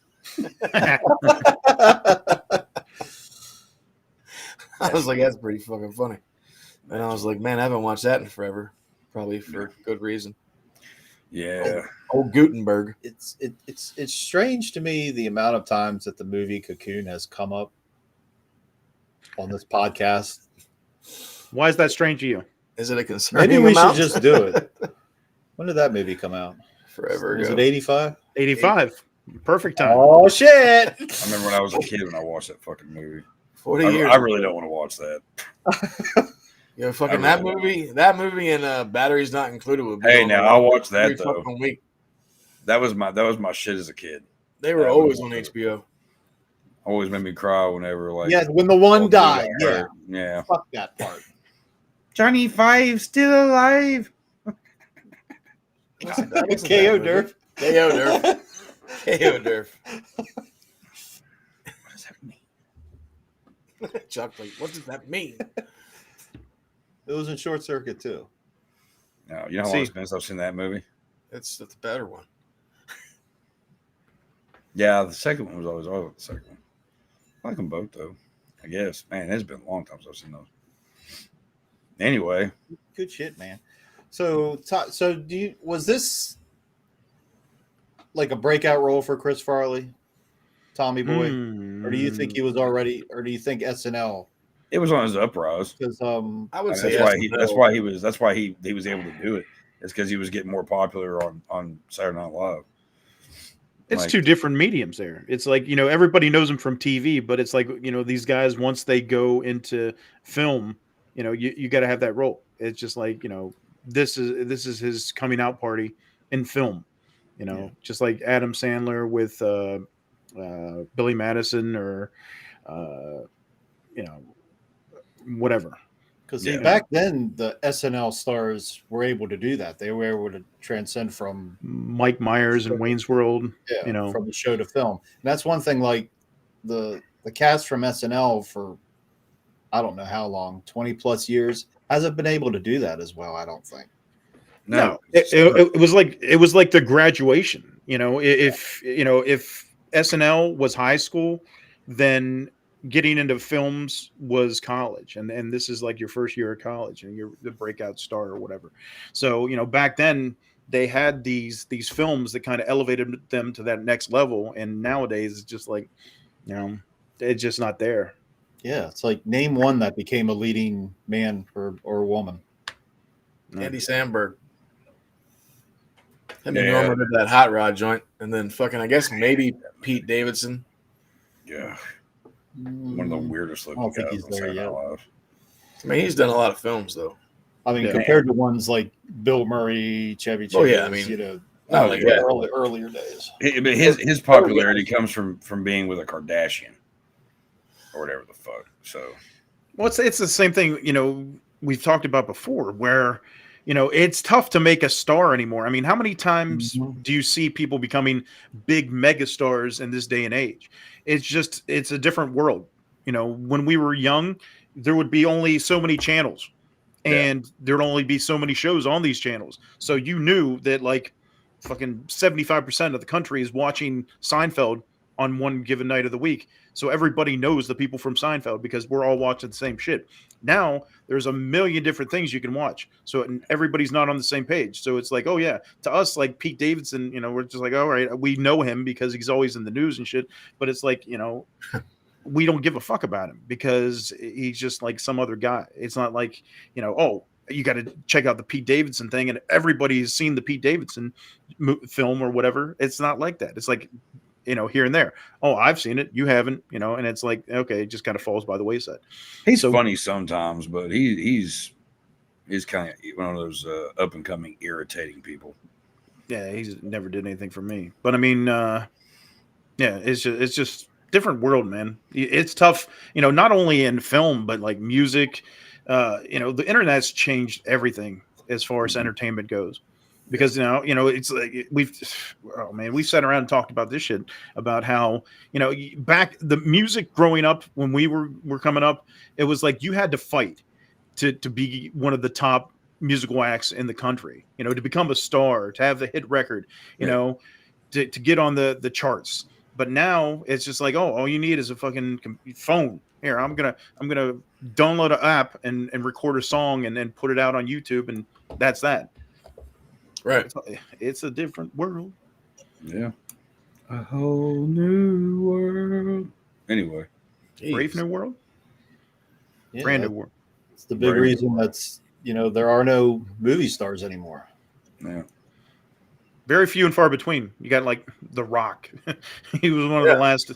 I was like, that's pretty fucking funny. And I was like, man, I haven't watched that in forever. Probably for good reason. Yeah. Old Gutenberg. It's strange to me the amount of times that the movie Cocoon has come up on this podcast. Why is that strange to you? Is it a concern? Maybe we should just do it. When did that movie come out? Forever ago. Was it 85? 85. Perfect time. Oh shit! I remember when I was a kid when I watched that fucking movie. 40 years. I really don't want to watch that. Yeah, fucking that movie and Batteries Not Included would be. Hey, now I watched that though. Week. That was my shit as a kid. They were always on HBO. Always made me cry whenever when the one died. Yeah. Fuck that part. Johnny Five still alive. KO Durf. KO Durf. KO Durf. What does that mean? Chuck's like, what does that mean? It was in Short Circuit too. No, you know how long it's been since I've seen that movie? It's the better one. Yeah, the second one was always the second one. I like them both though. I guess. Man, it's been a long time since I've seen those. Anyway. Good shit, man. So was this like a breakout role for Chris Farley, Tommy Boy, or do you think he was already, or do you think SNL? It was on his uprise. Because I would say that's why he was able to do it. It's because he was getting more popular on Saturday Night Live. It's two different mediums there. It's like, everybody knows him from TV, but it's like, these guys, once they go into film, you got to have that role. It's just like, this is his coming out party in film, just like Adam Sandler with Billy Madison or, whatever. Because back then the SNL stars were able to do that. They were able to transcend from Mike Myers and Wayne's World, from the show to film. And that's one thing, like the cast from SNL for I don't know how long, 20 plus years, hasn't been able to do that as well, I don't think. No, it was like the graduation. If SNL was high school, then getting into films was college, and this is like your first year of college, and you're the breakout star or whatever. So back then they had these films that kind of elevated them to that next level, and nowadays it's just like it's just not there. Yeah, it's like name one that became a leading man or woman. Andy Samberg. Him and Norma did that hot rod joint, and then fucking I guess maybe Pete Davidson. Yeah. One of the weirdest looking guys. I don't think he's there yet. I mean, he's done a lot of films, though. I mean, compared to ones like Bill Murray, Chevy Chase. Oh yeah, I mean, earlier days. But his popularity comes from being with a Kardashian or whatever the fuck. So, well, it's the same thing. We've talked about before, where it's tough to make a star anymore. I mean, how many times do you see people becoming big megastars in this day and age? It's a different world. When we were young, there would be only so many channels and there'd only be so many shows on these channels. So you knew that like fucking 75% of the country is watching Seinfeld on one given night of the week. So everybody knows the people from Seinfeld because we're all watching the same shit. Now there's a million different things you can watch. So everybody's not on the same page. So it's like, oh yeah, to us, like Pete Davidson, we're just like, all right, we know him because he's always in the news and shit. But it's like, we don't give a fuck about him because he's just like some other guy. It's not like, oh, you got to check out the Pete Davidson thing and everybody's seen the Pete Davidson film or whatever. It's not like that. It's like, here and there. Oh, I've seen it. You haven't, and it's like, okay, it just kind of falls by the wayside. He's funny sometimes, but he's kind of one of those up and coming irritating people. Yeah, he's never did anything for me. But I mean, yeah, it's just different world, man. It's tough, not only in film but like music. The internet's changed everything as far as entertainment goes. Because it's like we've sat around and talked about this shit about how back the music growing up when we were coming up, it was like you had to fight to be one of the top musical acts in the country, to become a star, to have the hit record, to get on the charts. But now it's just like, oh, all you need is a fucking phone. Here, I'm gonna download an app and record a song and then put it out on YouTube, and that's that. Right. It's a different world. Yeah. A whole new world. Anyway. Brave new world? Yeah, Brand new world. It's the big reason that's, there are no movie stars anymore. Yeah. Very few and far between. You got like The Rock. He was one of the last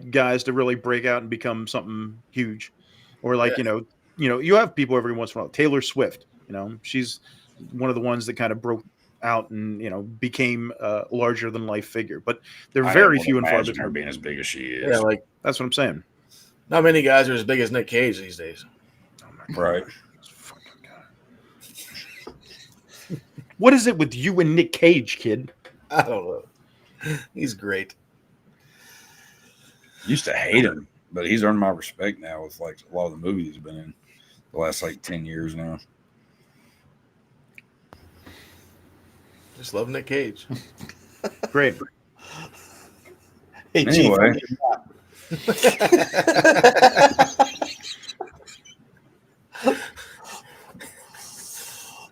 guys to really break out and become something huge. Or you have people every once in a while. Taylor Swift, she's one of the ones that kind of broke out and became a larger than life figure, but they're very few and far between. Her being as big as she is, yeah, like that's what I'm saying. Not many guys are as big as Nick Cage these days. Oh my God. Right? Fucking guy. What is it with you and Nick Cage, kid? I don't know. He's great. Used to hate him, but he's earned my respect now with like a lot of the movies he's been in the last 10 years now. Just love Nick Cage. Great. Hey, anyway.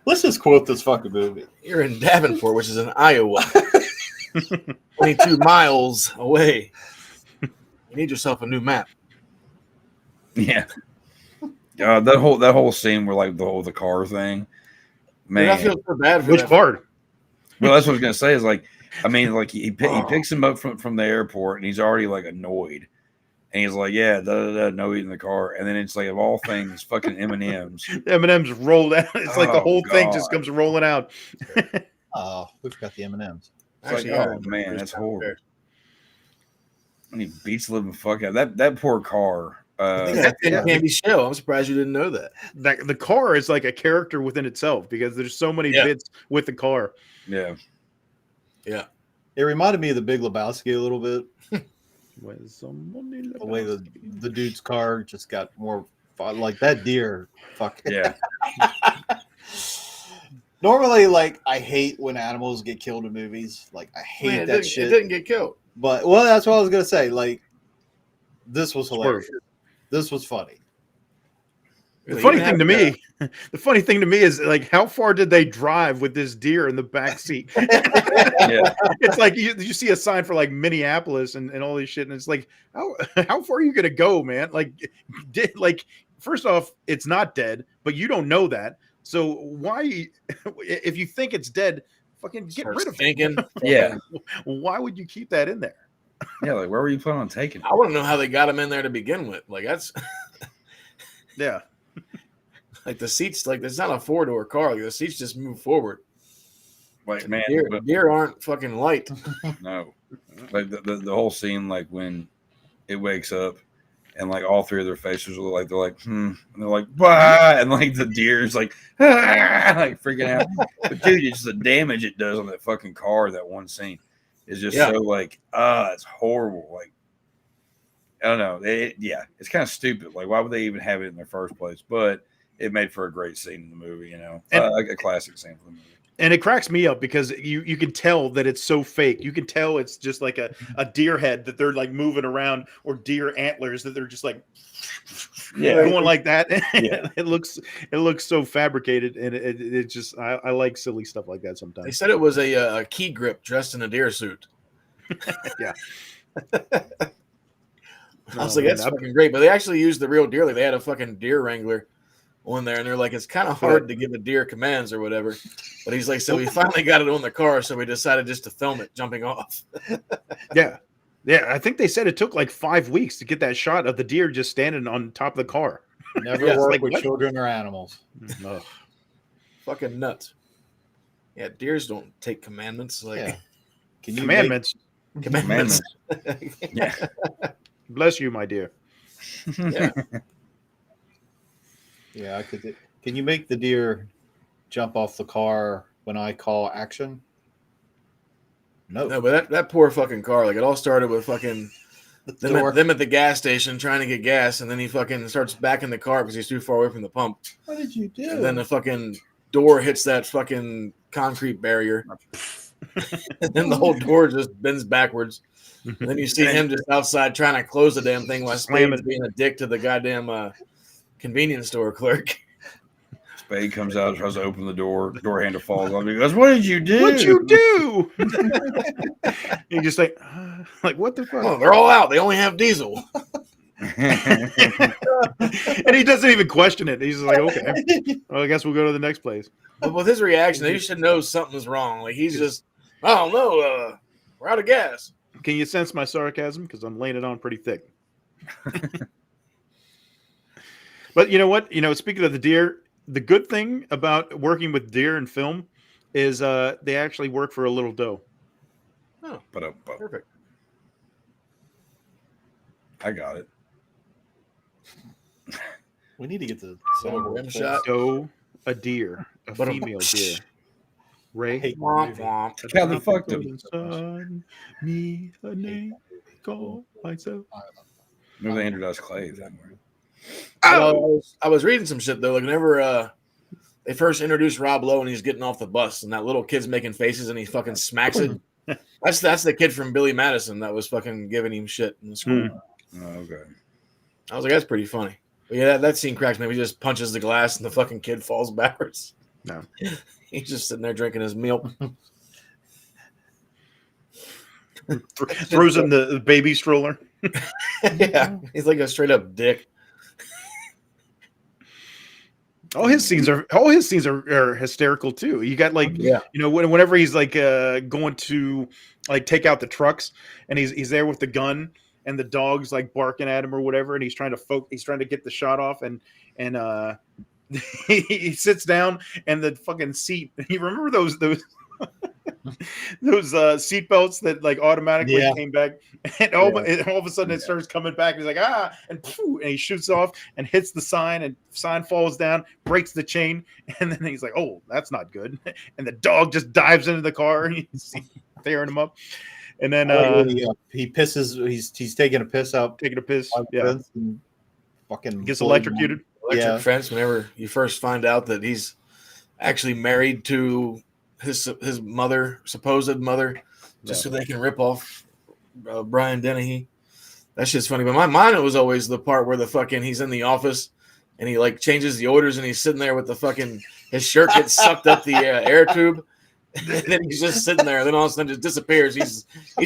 Let's just quote this fucking movie. You're in Davenport, which is in Iowa. 22 miles away. You need yourself a new map. Yeah. That whole scene where like the car thing. Man, I feel so bad for which part? Well, that's what I was gonna say. Is like, I mean, like he picks him up from the airport, and he's already like annoyed, and he's like, "Yeah, no eating in the car." And then it's like, of all things, fucking M&Ms. M&Ms rolled out. It's like the whole thing just comes rolling out. Oh, we forgot the M&Ms. Actually, oh man, that's horrible. And he beats the living fuck out that poor car. That can't be show. I'm surprised you didn't know that. The car is like a character within itself because there's so many bits with the car. Yeah. Yeah. It reminded me of the Big Lebowski a little bit. The way the dude's car just got more like that deer. Fuck. Yeah. Normally, like, I hate when animals get killed in movies. Like, I hate that shit. It didn't get killed. But, well, that's what I was going to say. Like, this was hilarious. This was funny. The funny thing to me is like, how far did they drive with this deer in the back seat? Yeah. It's like you see a sign for like Minneapolis and all this shit, and it's like, how far are you gonna go, man? Like, first off, it's not dead, but you don't know that. So why, if you think it's dead, fucking get rid of it. Yeah. Why would you keep that in there? Yeah, like where were you planning on taking it? I want to know how they got him in there to begin with. Like that's yeah. Like the seats, like it's not a 4-door car. Like the seats just move forward. Like man, deer aren't fucking light. No, like the whole scene, like when it wakes up, and like all three of their faces are like and they're like bah! And like the deer's like like freaking out. But dude, it's the damage it does on that fucking car. That one scene is just so like it's horrible. Like I don't know. It's kind of stupid. Like why would they even have it in the first place? But it made for a great scene in the movie, you know, a classic scene for the movie. And it cracks me up because you can tell that it's so fake. You can tell it's just like a deer head that they're like moving around, or deer antlers that they're just like going like that. Yeah. It looks so fabricated, and it just I like silly stuff like that sometimes. They said it was a key grip dressed in a deer suit. Yeah. I was like, that's fucking great. But they actually used the real deer. Like, they had a fucking deer wrangler on there, and they're like, it's kind of hard to give a deer commands or whatever. But he's like, so we finally got it on the car, so we decided just to film it jumping off. Yeah. I think they said it took like 5 weeks to get that shot of the deer just standing on top of the car. Never Yeah, work like, with what? children or animals. Ugh. Fucking nuts. Yeah, deers don't take commandments. Like Yeah. Can you Commandments. commandments. Yeah. Bless you, my dear. Yeah. Yeah, I could. Can you make the deer jump off the car when I call action? No. No, but that poor fucking car, like, it all started with fucking Door. them at the gas station trying to get gas, and then he fucking starts back in the car because he's too far away from the pump. What did you do? And then the fucking door hits that fucking concrete barrier. And then the whole door just bends backwards. And then you see him just outside trying to close the damn thing while Spade's being a dick to the goddamn convenience store clerk. Spade comes out, tries to open the door handle falls off. He goes, "What did you do? What'd you do?" You're just like what the fuck? Oh, they're all out. They only have diesel. And he doesn't even question it. He's just like, okay, well, I guess we'll go to the next place. But with his reaction, you should know something's wrong. Like, he's just, I don't know, we're out of gas. Can you sense my sarcasm? Because I'm laying it on pretty thick. But you know what? Speaking of the deer, the good thing about working with deer in film is they actually work for a little dough. Oh, But perfect. I got it. We need to get the Little rim shot. Doe, a deer, a female deer. Ray. Hey, Womp womp. How the fuck did Son, me a name, call myself. maybe they introduced Clay that way? I was reading some shit though. Like, whenever they first introduced Rob Lowe and he's getting off the bus and that little kid's making faces and he fucking smacks it. That's the kid from Billy Madison that was fucking giving him shit in the school. Oh, okay. I was like, that's pretty funny. But yeah, that scene cracks me. He just punches the glass and the fucking kid falls backwards. No. He's just sitting there drinking his milk. Throws in the baby stroller. Yeah, he's like a straight up dick. All his scenes are hysterical too. You got like, whenever he's like going to like take out the trucks and he's there with the gun and the dog's like barking at him or whatever, and he's trying to get the shot off, and he sits down and the fucking seat. You remember those those seat belts that like automatically came back, and all of a sudden it starts coming back. He's like, and he shoots off and hits the sign, and sign falls down, breaks the chain, and then he's like, oh, that's not good. And the dog just dives into the car and he's tearing him up. And then he pisses. He's taking a piss out. Yeah. And fucking Gets electrocuted. Electric fence. Whenever you first find out that he's actually married to his mother, supposed mother, just so they can rip off Brian Dennehy. That shit's funny. But mine was always the part where the fucking he's in the office and he like changes the orders and he's sitting there with the fucking his shirt gets sucked up the air tube. And then he's just sitting there. And then all of a sudden just disappears. He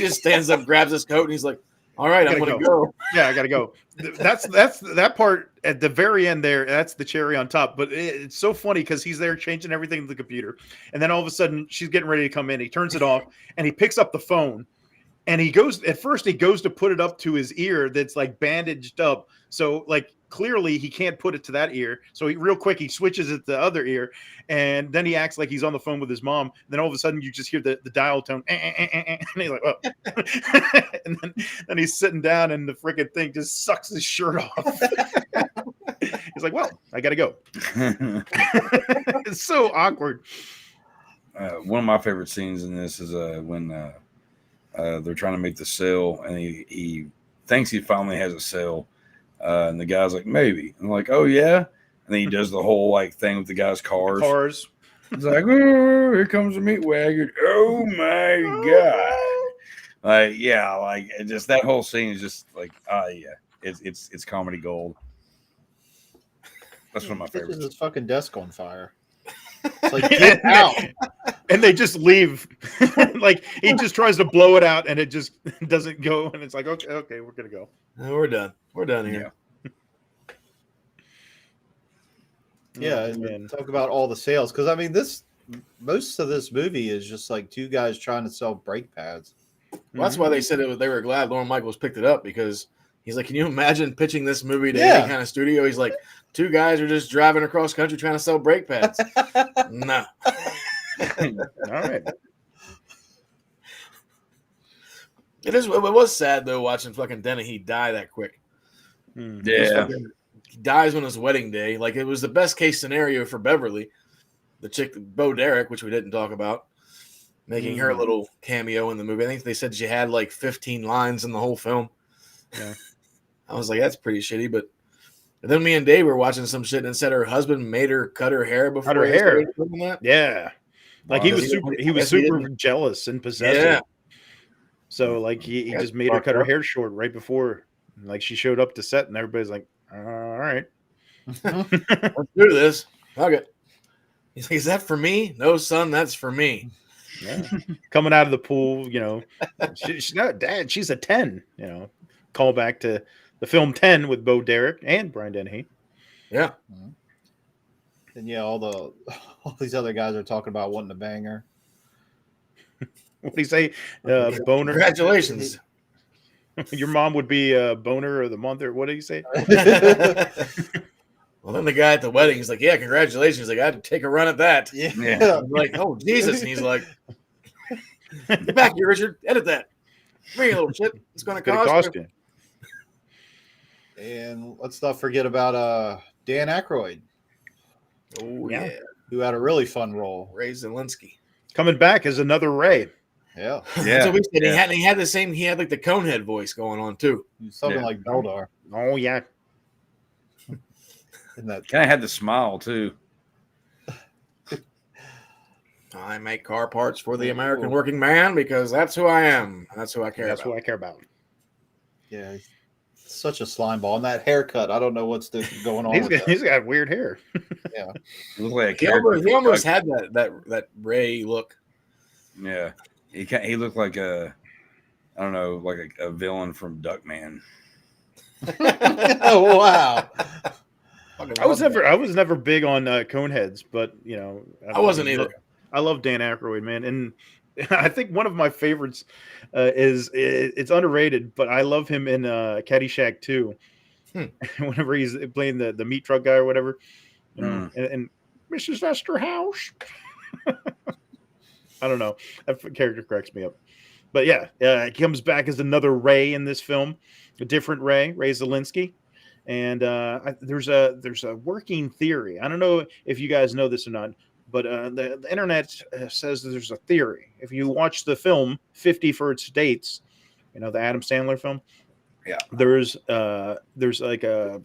just stands up, grabs his coat, and he's like, all right, I'm gonna go. Yeah, I gotta go. That's that part at the very end there. That's the cherry on top. But it's so funny because he's there changing everything in the computer, and then all of a sudden she's getting ready to come in. He turns it off and he picks up the phone, and he goes to put it up to his ear that's like bandaged up. So like clearly he can't put it to that ear. So real quick he switches it to the other ear, and then he acts like he's on the phone with his mom. Then all of a sudden you just hear the dial tone, and he's like, oh. And then he's sitting down, and the freaking thing just sucks his shirt off. He's like, well, I gotta go. It's so awkward. One of my favorite scenes in this is when they're trying to make the sale, and he thinks he finally has a sale. And the guy's like, maybe. I'm like, oh, yeah. And then he does the whole like thing with the guy's cars. It's like, oh, here comes the meat wagon. Oh my god! Like, yeah, like just that whole scene is just like, yeah, it's comedy gold. That's one of my Catches favorites. his fucking desk on fire. It's like, get out. And they just leave. Like he just tries to blow it out and it just doesn't go. And it's like, okay, we're gonna go. We're done. We're done here. Yeah, and talk about all the sales, because I mean, most of this movie is just like two guys trying to sell brake pads. Well, that's why they said they were glad Lorne Michaels picked it up, because he's like, can you imagine pitching this movie to any kind of studio? He's like, two guys are just driving across country trying to sell brake pads. No. All right. It was sad though watching fucking Dennehy die that quick. Yeah. He dies on his wedding day. Like, it was the best case scenario for Beverly, the chick, Bo Derek, which we didn't talk about, making her little cameo in the movie. I think they said she had like 15 lines in the whole film. Yeah. I was like, that's pretty shitty. But then me and Dave were watching some shit and said her husband made her cut her hair before. Cut her hair. That. Yeah. Like he was super jealous and possessive. Yeah. So like he just made her cut her hair short right before, like she showed up to set and everybody's like, all right. Let's do this. Okay. He's like, is that for me? No, son, that's for me. Yeah. Coming out of the pool, you know, she's not dad. She's a 10, you know, call back to the film 10 with Bo Derek and Brian Dennehy. Yeah. And yeah, all these other guys are talking about wanting to bang her. What do you say? Boner. Congratulations. Your mom would be boner of the month, or what do you say? Well, then the guy at the wedding is like, yeah, congratulations. He's like, I had to take a run at that. Yeah. I'm like, oh, Jesus. And he's like, get back here, Richard. Edit that. Bring a little shit. It's going to cost you. And let's not forget about Dan Aykroyd. Oh, yeah. Who had a really fun role. Ray Zielinski. Coming back as another Ray. Yeah. So we said he had the same, he had like the Conehead voice going on too. Something like Beldar. Oh, yeah. And that kind of had the smile too. I make car parts for the American working man because that's who I am. And that's who I care about. That's who I care about. Yeah. Such a slime ball. And that haircut, I don't know what's going on. He's got weird hair. Yeah. It looked like he almost had that Ray look. Yeah. He looked like I don't know, like a villain from Duckman. Oh, wow. I was never big on Coneheads, but you know, I wasn't either. I love Dan Aykroyd, man, and I think one of my favorites is it's underrated, but I love him in Caddyshack 2. Whenever he's playing the meat truck guy or whatever, you know, and Mrs. Esterhaus. I don't know. That character cracks me up. But yeah, he comes back as another Ray in this film, a different Ray Zielinski. And there's a working theory. I don't know if you guys know this or not, but the internet says that there's a theory. If you watch the film 50 First Dates, you know, the Adam Sandler film, there's like a,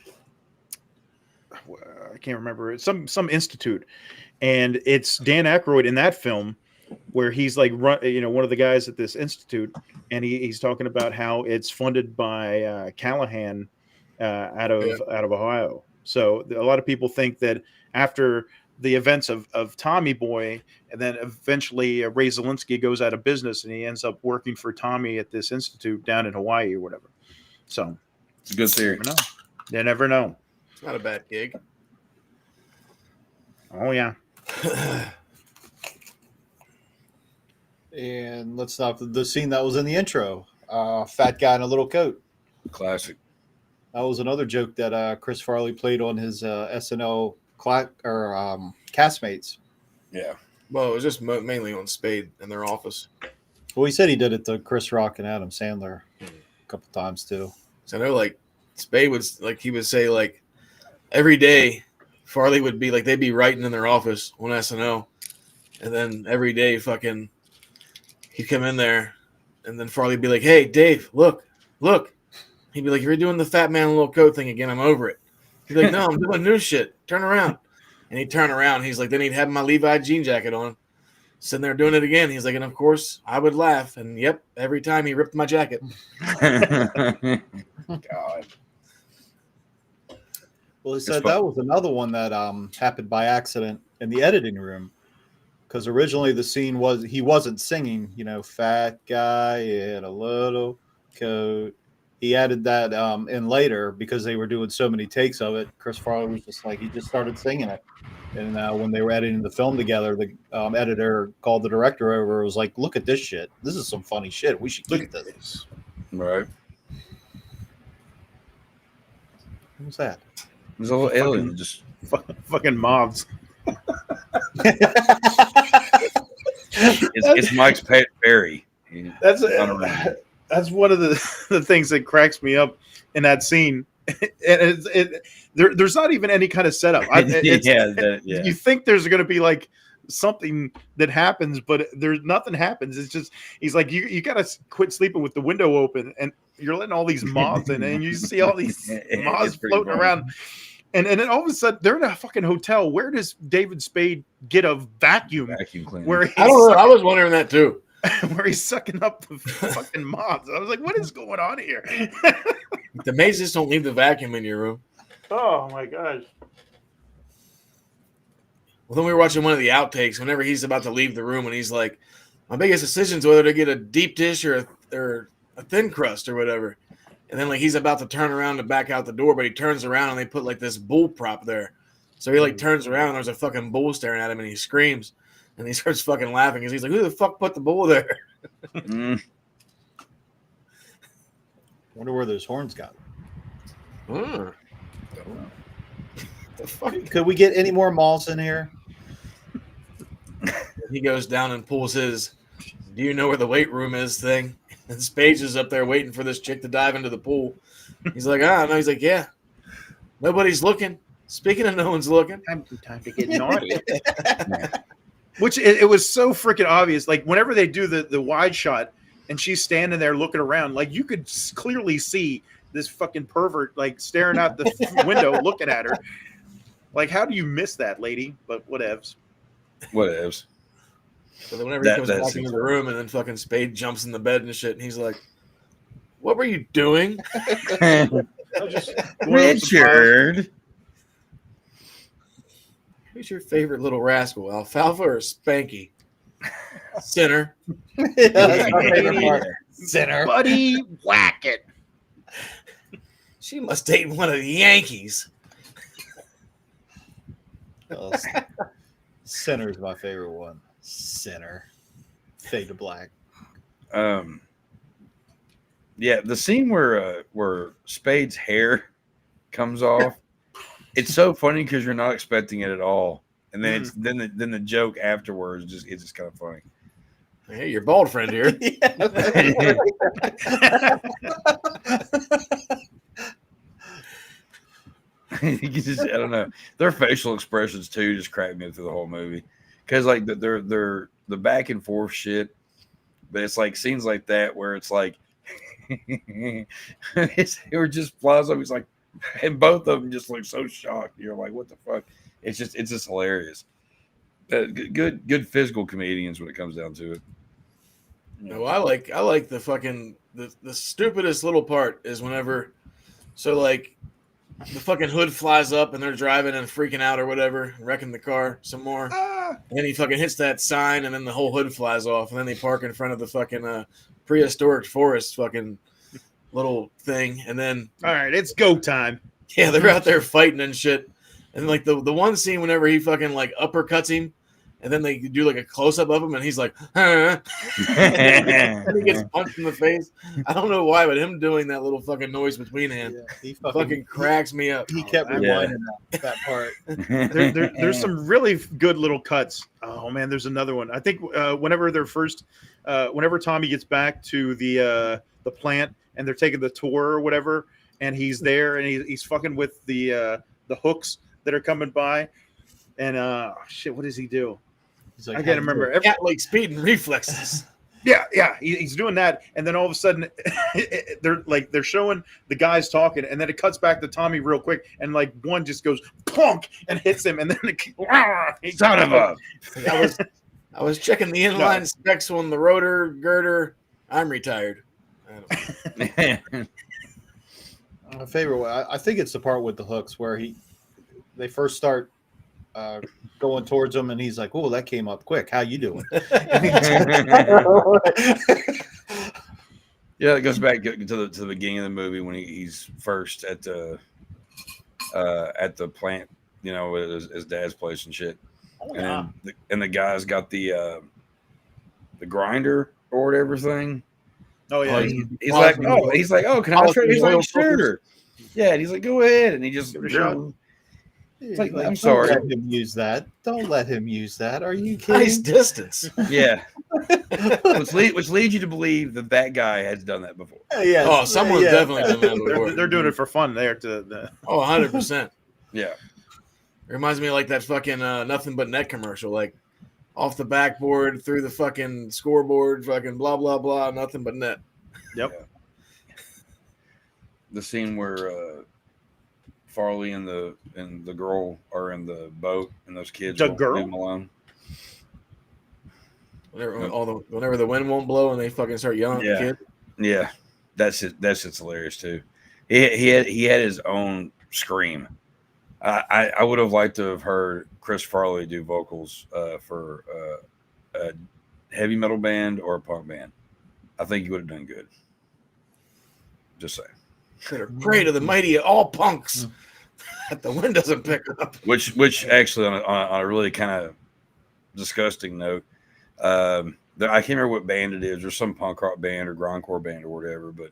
I can't remember, some institute, and it's Dan Aykroyd in that film where he's like one of the guys at this institute, and he's talking about how it's funded by Callahan out of Ohio. So a lot of people think that after the events of Tommy Boy, and then eventually Ray Zielinski goes out of business and he ends up working for Tommy at this institute down in Hawaii or whatever. So it's a good theory. You never know. It's not a bad gig. Oh yeah. And let's not the scene that was in the intro. Fat guy in a little coat. Classic. That was another joke that Chris Farley played on his SNL castmates. Yeah. Well, it was just mainly on Spade in their office. Well, he said he did it to Chris Rock and Adam Sandler a couple times too. So I know, like, Spade would, like, he would say, like, every day Farley would be like, they'd be writing in their office on SNL, and then every day fucking he'd come in there, and then Farley would be like, hey, Dave, look. He'd be like, you're doing the fat man in a little coat thing again. I'm over it. He'd be like, no, I'm doing new shit. Turn around. And he'd turn around. He's like, then he'd have my Levi jean jacket on, sitting there doing it again. He's like, and of course I would laugh. And yep, every time he ripped my jacket. God. Well, he said that was another one that happened by accident in the editing room, because originally the scene was he wasn't singing, fat guy in a little coat. He added that in later because they were doing so many takes of it. Chris Farley was just like, he just started singing it. And when they were editing the film together, the editor called the director over and was like, look at this shit. This is some funny shit. We should keep this. Right. What was that? There's a little alien just fucking mobs. it's Mike's pet Barry. That's one of the things that cracks me up in that scene. And there's not even any kind of setup. You think there's going to be like something that happens, but there's nothing happens. It's just he's like, you got to quit sleeping with the window open, and you're letting all these moths in, and you see all these moths floating around. And then all of a sudden they're in a fucking hotel. Where does David Spade get a vacuum cleaner? I don't know. I was wondering that too. Where he's sucking up the fucking moths. I was like, what is going on here? The maids just don't leave the vacuum in your room. Oh my gosh. Well, then we were watching one of the outtakes whenever he's about to leave the room, and he's like, my biggest decision is whether to get a deep dish or a thin crust or whatever. And then like he's about to turn around to back out the door, but he turns around and they put like this bull prop there. So he like turns around and there's a fucking bull staring at him, and he screams and he starts fucking laughing because he's like, who the fuck put the bull there? Wonder where those horns got. The fuck? Could we get any more malls in here? He goes down and pulls his "do you know where the weight room is" thing. And Spade is up there waiting for this chick to dive into the pool. He's like, no. He's like, yeah. Nobody's looking. Speaking of no one's looking. Time to get naughty. Which it was so freaking obvious. Like whenever they do the wide shot and she's standing there looking around, like you could clearly see this fucking pervert like staring out the window looking at her. Like, how do you miss that, lady? But whatevs. Whatevs. So then whenever he comes back into the room and then fucking Spade jumps in the bed and shit, and he's like, what were you doing? Richard. Who's your favorite little rascal, Alfalfa or Spanky? Center. Center. Buddy, whack it. She must date one of the Yankees. Center's my favorite one. Center. Fade to black. Yeah, the scene where Spade's hair comes off, it's so funny because you're not expecting it at all, and then it's then the joke afterwards it's just kind of funny. Hey, your bald friend here. I don't know. Their facial expressions too just cracked me through the whole movie because like they're the back and forth shit, but it's like scenes like that where it's like it just flies up. He's like, and both of them just look so shocked. You're like, what the fuck? It's just hilarious. Good physical comedians when it comes down to it. No, I like the fucking the stupidest little part is whenever like the fucking hood flies up and they're driving and freaking out or whatever, wrecking the car some more. And then he fucking hits that sign and then the whole hood flies off. And then they park in front of the fucking prehistoric forest fucking little thing. And then, all right, it's go time. Yeah, they're out there fighting and shit. And like the one scene whenever he fucking like uppercuts him and then they do like a close up of him and he's like, and he gets punched in the face. I don't know why, but him doing that little fucking noise between hands he fucking cracks me up. He kept rewinding that part. There's some really good little cuts. Oh man, there's another one. I think whenever Tommy gets back to the plant and they're taking the tour or whatever, and he's there and he's fucking with the hooks that are coming by, and shit, what does he do? He's like, I can't remember. Cat like speed and reflexes. Yeah, he's doing that, and then all of a sudden, they're showing the guys talking, and then it cuts back to Tommy real quick, and like one just goes plunk and hits him, and then Son of a. I was checking the inline specs on the rotor girder. I'm retired. My favorite one, I think it's the part with the hooks where they first start going towards him, and he's like, "Oh, that came up quick. How you doing?" Yeah, it goes back to the beginning of the movie when he's first at the plant, you know, at his dad's place and shit. Oh, yeah. And the guy's got the grinder or whatever thing. Oh yeah, he's like, can I try? He's like, sure. Yeah, and he's like, go ahead, and he just. It's like, I'm sorry. Don't let him use that. Don't let him use that. Are you kidding? Nice distance. Yeah. which leads you to believe that guy has done that before. Yeah. Oh, someone's definitely done that before. They're doing it for fun there. Oh, 100%. Yeah. It reminds me of like that fucking Nothing But Net commercial, like off the backboard, through the fucking scoreboard, fucking blah, blah, blah, nothing but net. Yep. Yeah. The scene where Farley and the girl are in the boat, and those kids won't leave them alone. Whenever the wind won't blow and they fucking start yelling at the kid. Yeah, that's just hilarious too. He had his own scream. I would have liked to have heard Chris Farley do vocals for a heavy metal band or a punk band. I think he would have done good. Just saying. Better pray to the mighty of all punks that the wind doesn't pick up. Which actually on a really kind of disgusting note, I can't remember what band it is, or some punk rock band or grindcore band or whatever, but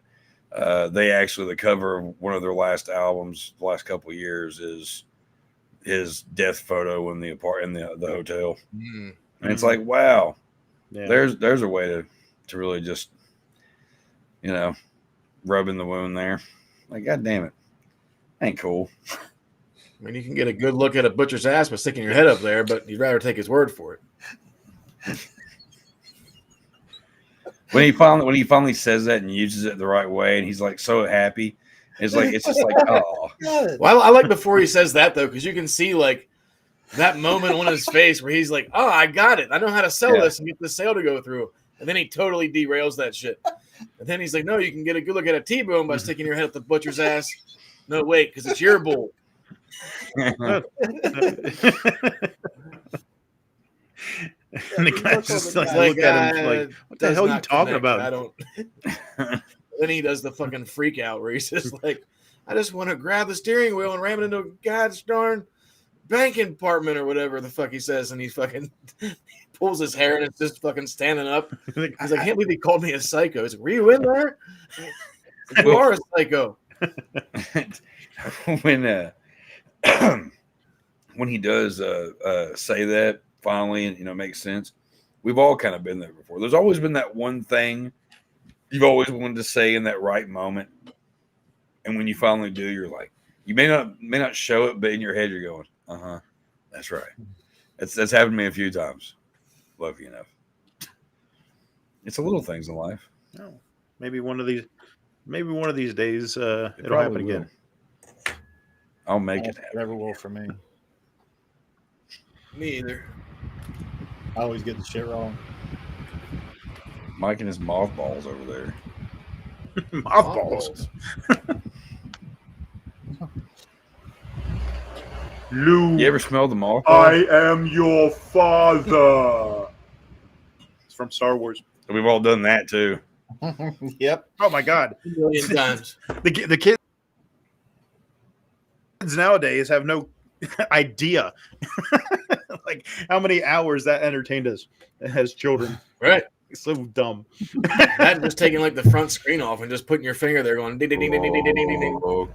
they actually, the cover of one of their last albums, the last couple of years, is his death photo in the hotel, and it's like, wow, there's a way to really just, you know, rub in the wound there. Like, god damn it, ain't cool. I mean, you can get a good look at a butcher's ass by sticking your head up there, but you'd rather take his word for it. When he finally says that and uses it the right way, and he's like so happy, it's just like, oh. Well, I like before he says that though, because you can see like that moment on his face where he's like, "Oh, I got it. I know how to sell this and get the sale to go through." And then he totally derails that shit. And then he's like, "No, you can get a good look at a T-bone by sticking your head up the butcher's ass." No, wait, because it's your bull. And the guy's just like, look at him like, what the hell are you talking about? I don't. Then he does the fucking freak out where he's just like, I just want to grab the steering wheel and ram it into a god's darn banking department or whatever the fuck he says. And he fucking pulls his hair and it's just fucking standing up. He's like, I can't believe he called me a psycho. He's like, were you in there? You are a psycho. When he does say that finally, and you know, makes sense. We've all kind of been there before. There's always been that one thing you've always wanted to say in that right moment, and when you finally do, you're like, you may not show it, but in your head you're going, that's right. That's happened to me a few times. Lucky enough. It's the little things in life. Oh, maybe one of these days it'll happen again. I'll make it happen. Never will for me. Me either. I always get the shit wrong. Mike and his mothballs over there. Mothballs. Luke, You ever smelled the mothballs? I am your father. It's from Star Wars. We've all done that too. Yep. Oh my god. A million times. The kids nowadays have no idea like how many hours that entertained us as children. Right. It's so dumb. That just taking like the front screen off and just putting your finger there going ding ding ding ding ding ding ding ding.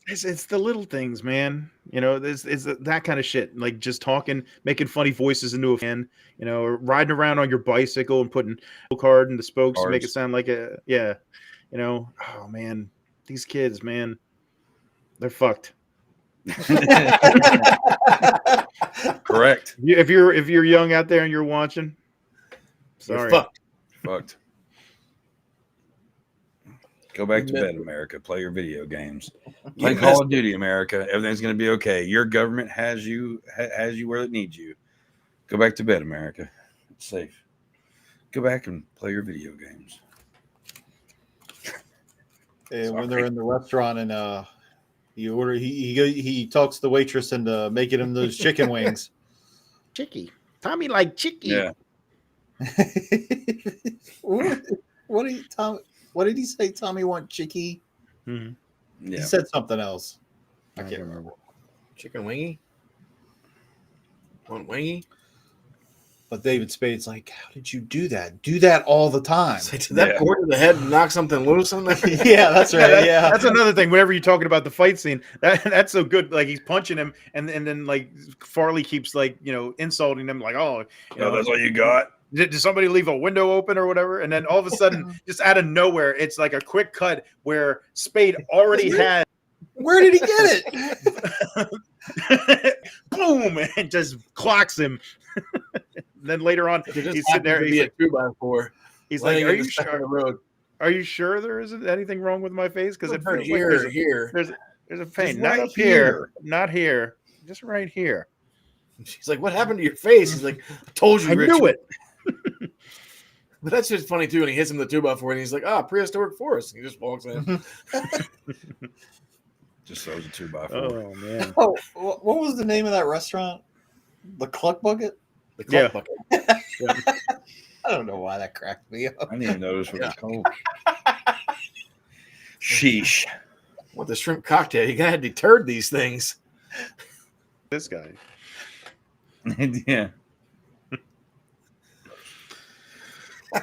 It's the little things, man. You know, it's that kind of shit. Like just talking, making funny voices into a fan. You know, or riding around on your bicycle and putting a card in the spokes to make it sound like a You know, oh man, these kids, man, they're fucked. Correct. If you're young out there and you're watching, You're Sorry. Fucked. Go back to bed, America. Play your video games. Play Call of Duty, America. Everything's going to be okay. Your government has you where it needs you. Go back to bed, America. It's safe. Go back and play your video games. And when they're in the restaurant and you order, he talks the waitress into making him those chicken wings. Chicky. Tommy like chicky. Yeah. What did he say? Tommy want chicky? Mm-hmm. He said something else. I can't remember. Chicken wingy? Want wingy? But David Spade's like, how did you do that? Do that all the time. Did that cord to the head knock something loose on there? Yeah, that's right. Yeah, that's another thing. Whenever you're talking about the fight scene, that's so good. Like he's punching him, and then like Farley keeps like insulting him, like, oh, that's all you got. Did somebody leave a window open or whatever? And then all of a sudden, just out of nowhere, it's like a quick cut where Spade already had. Where did he get it? Boom! And just clocks him. Then later on, he's sitting there. He's like, 2x4. He's like, "Are you sure? Are you sure there isn't anything wrong with my face? Because it feels like there's a pain. Not up here, not here, just right here." She's like, "What happened to your face?" He's like, "I told you, I Richard." knew it. But that's just funny too. And he hits him with the 2x4, and he's like, prehistoric forest. And he just walks in. Just throws a 2x4. Oh man! Oh, what was the name of that restaurant? The Cluck Bucket. The Cluck Bucket. I don't know why that cracked me up. I didn't even notice what it's called. Sheesh. With the shrimp cocktail, you gotta deter these things. This guy. Yeah.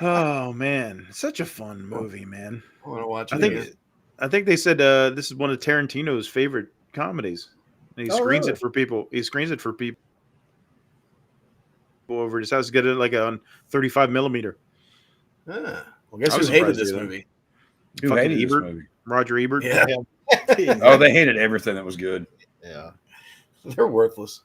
Oh man, such a fun movie, man. I want to watch it. I think they said this is one of Tarantino's favorite comedies. And he screens it for people. He screens it for people over his house. Get it like on 35 millimeter. Well, guess who hated this movie? Who hated this movie? Roger Ebert. Yeah. Oh, they hated everything that was good. Yeah. They're worthless.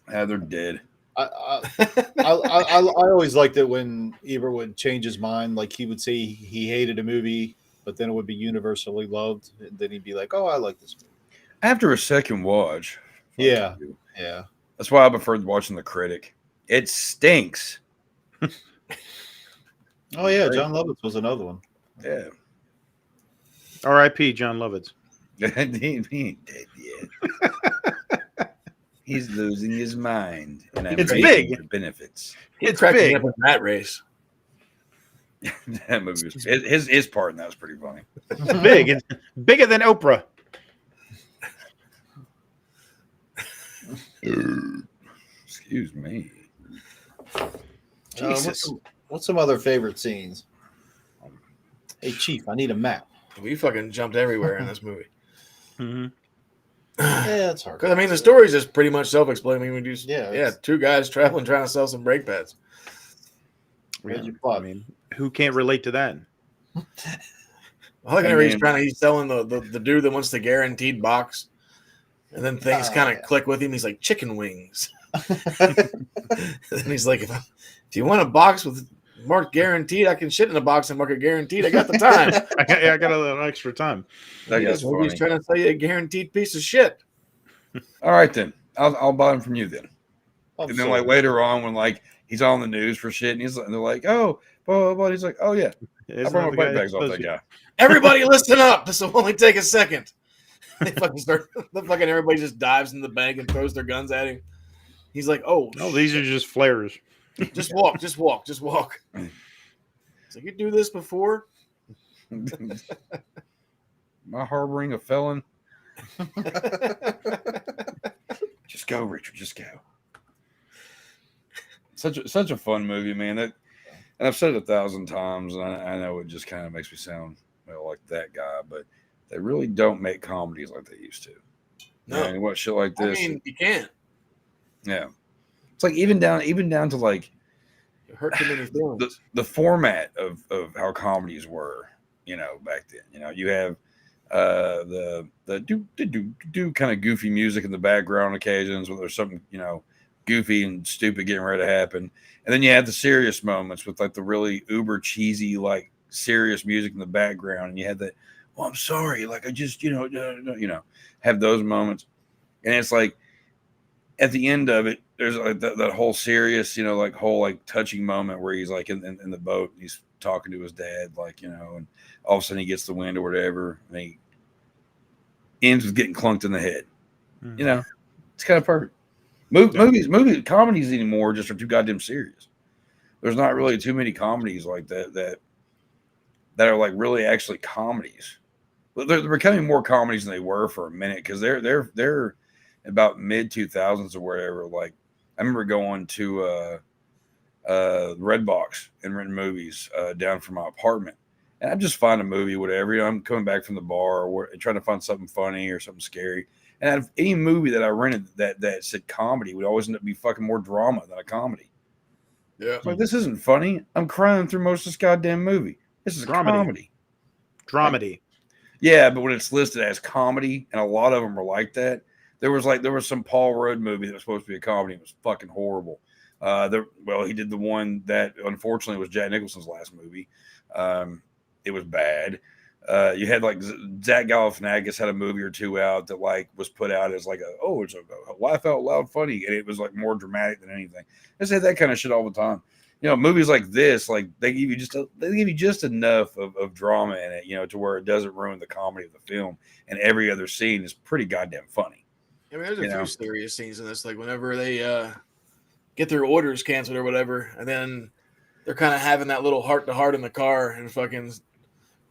Yeah, they're dead. I always liked it when Ebert would change his mind. Like he would say he hated a movie, but then it would be universally loved. And then he'd be like, "Oh, I like this movie." After a second watch. Yeah. That's why I preferred watching The Critic. It stinks. Oh yeah, John Lovitz was another one. Yeah. R.I.P. John Lovitz. He ain't dead yet. He's losing his mind, and I'm It's reaping big. the benefits. It's cracking big. up in that race. That movie was his part in that was pretty funny. It's big. It's bigger than Oprah. Excuse me. Jesus. What's some other favorite scenes? Hey, Chief, I need a map. We fucking jumped everywhere in this movie. Mm-hmm. Yeah, it's hard. Because I mean, the story's just pretty much self-explaining. We do, Yeah, two guys traveling trying to sell some brake pads. Where'd you plot? I mean, who can't relate to that? I like he's selling the dude that wants the guaranteed box, and then things kind of click with him. He's like, chicken wings. And then he's like, if you want a box with marked guaranteed, I can shit in a box and mark it guaranteed. I got the time. I got a little extra time. That's funny. He's trying to sell you a guaranteed piece of shit. All right, then. I'll buy them from you then. Oh, And then like later on when like he's on the news for shit and they're like, oh, blah, blah, blah. He's like, oh yeah. I brought my bike bags off that guy. Everybody listen up. This will only take a second. They fucking start everybody just dives in the bank and throws their guns at him. He's like, oh, these are just flares. Just walk. It's like, you do this before? Am I harboring a felon? Just go, Richard. Just go. Such a fun movie, man. And I've said it 1,000 times, and I know it just kind of makes me sound like that guy, but they really don't make comedies like they used to. No, and what shit like this? I mean, you can't. Yeah, it's like even down to like it hurt too many feelings. The format of how comedies were, back then. You have the do kind of goofy music in the background on occasions when there's something goofy and stupid getting ready to happen. And then you have the serious moments with like the really uber cheesy, like serious music in the background. And you had that, well, I'm sorry. Like I just, have those moments. And it's like at the end of it, there's like that whole serious, whole like touching moment where he's like in the boat and he's talking to his dad, like, and all of a sudden he gets the wind or whatever. And he ends with getting clunked in the head. Mm-hmm. It's kind of perfect. Movie comedies anymore just are too goddamn serious. There's not really too many comedies like that are like really actually comedies. But they're becoming more comedies than they were for a minute because they're about mid 2000s or whatever. Like I remember going to Redbox and renting movies down from my apartment, and I just find a movie, whatever. I'm coming back from the bar or trying to find something funny or something scary. And out of any movie that I rented that said comedy would always end up being fucking more drama than a comedy. Yeah. Like, this isn't funny. I'm crying through most of this goddamn movie. This is a comedy. Dramedy. Yeah, but when it's listed as comedy, and a lot of them are like that, there was some Paul Rudd movie that was supposed to be a comedy. It was fucking horrible. He did the one that unfortunately was Jack Nicholson's last movie. It was bad. You had like Zach Galifianakis had a movie or two out that like was put out as like it's a laugh out loud funny, and it was like more dramatic than anything. I say that kind of shit all the time. Movies like this, like they give you just enough of drama in it, to where it doesn't ruin the comedy of the film, and every other scene is pretty goddamn funny. I mean, there's a few serious scenes in this, like whenever they get their orders canceled or whatever, and then they're kind of having that little heart to heart in the car, and fucking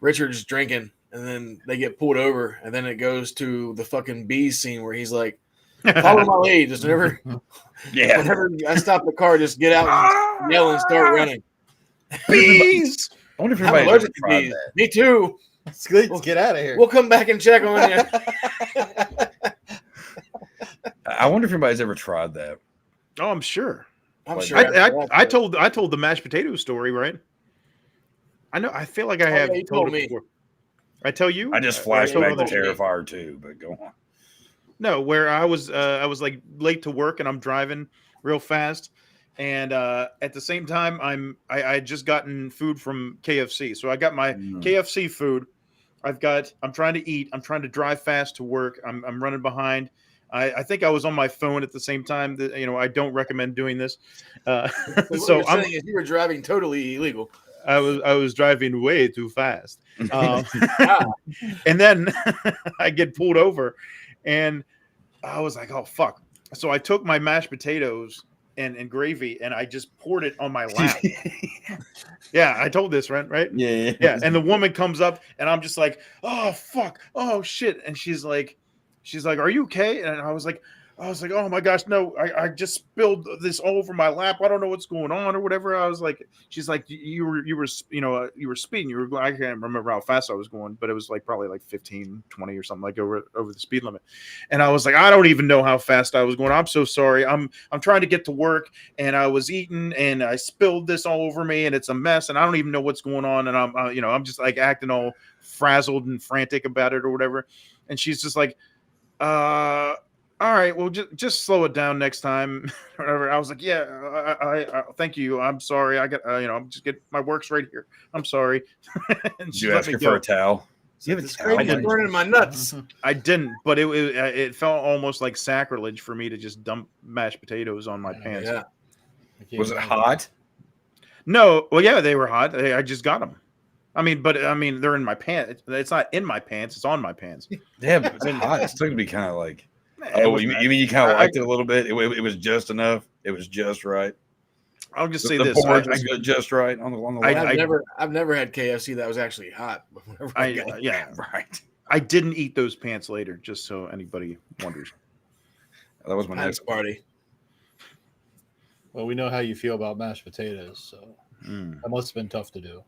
Richard's drinking, and then they get pulled over, and then it goes to the fucking bees scene where he's like, follow my lead. Just whenever I stop the car, just get out and yell and start running. Bees! I wonder if I'm anybody's allergic ever to tried bees. that. Me too. Let's get out of here. We'll come back and check on you. I wonder if anybody's ever tried that. Oh, I'm sure. I'm Like, sure. I told the mashed potato story, right? I know. I feel like I have yeah, you told told it me. before. I tell you. I just I flashed back to told you. Terrifier 2, but go on. No, where I was like late to work and I'm driving real fast, and at the same time I had just gotten food from KFC, so I got my KFC food. I'm trying to eat. I'm trying to drive fast to work. I'm running behind. I think I was on my phone at the same time. That I don't recommend doing this. So you were driving totally illegal. I was driving way too fast, and then I get pulled over, and I was like, "Oh fuck!" So I took my mashed potatoes and gravy, and I just poured it on my lap. Yeah, I told this, right? Yeah. And the woman comes up, and I'm just like, "Oh fuck! Oh shit!" And she's like, "Are you okay?" And I was like, "Oh my gosh, no! I just spilled this all over my lap. I don't know what's going on or whatever." I was like, "She's like, you were speeding. You were going. I can't remember how fast I was going, but it was like probably like 15, 20 or something, like over the speed limit." And I was like, "I don't even know how fast I was going. I'm so sorry. I'm trying to get to work, and I was eating, and I spilled this all over me, and it's a mess, and I don't even know what's going on, and I'm just like acting all frazzled and frantic about it or whatever." And she's just like, all right, well, just slow it down next time. Whatever. I was like, yeah, I thank you. I'm sorry. I got, I'm just get my work's right here. I'm sorry. And Did you ask her for a towel? You have a towel? I didn't burn in my nuts. I didn't, but it felt almost like sacrilege for me to just dump mashed potatoes on my pants. Yeah. Was it hot? No. Well, yeah, they were hot. I just got them. But they're in my pants. It's not in my pants. It's on my pants. Yeah, but it's hot. It's going to be kind of like. Oh, you mean you kind of liked it a little bit? It was just enough. It was just right. I'll just say the this: porridge was good, just right on the. I've never had KFC that was actually hot. Yeah, right. I didn't eat those pants later, just so anybody wonders. That was my next party. Well, we know how you feel about mashed potatoes, so that must have been tough to do.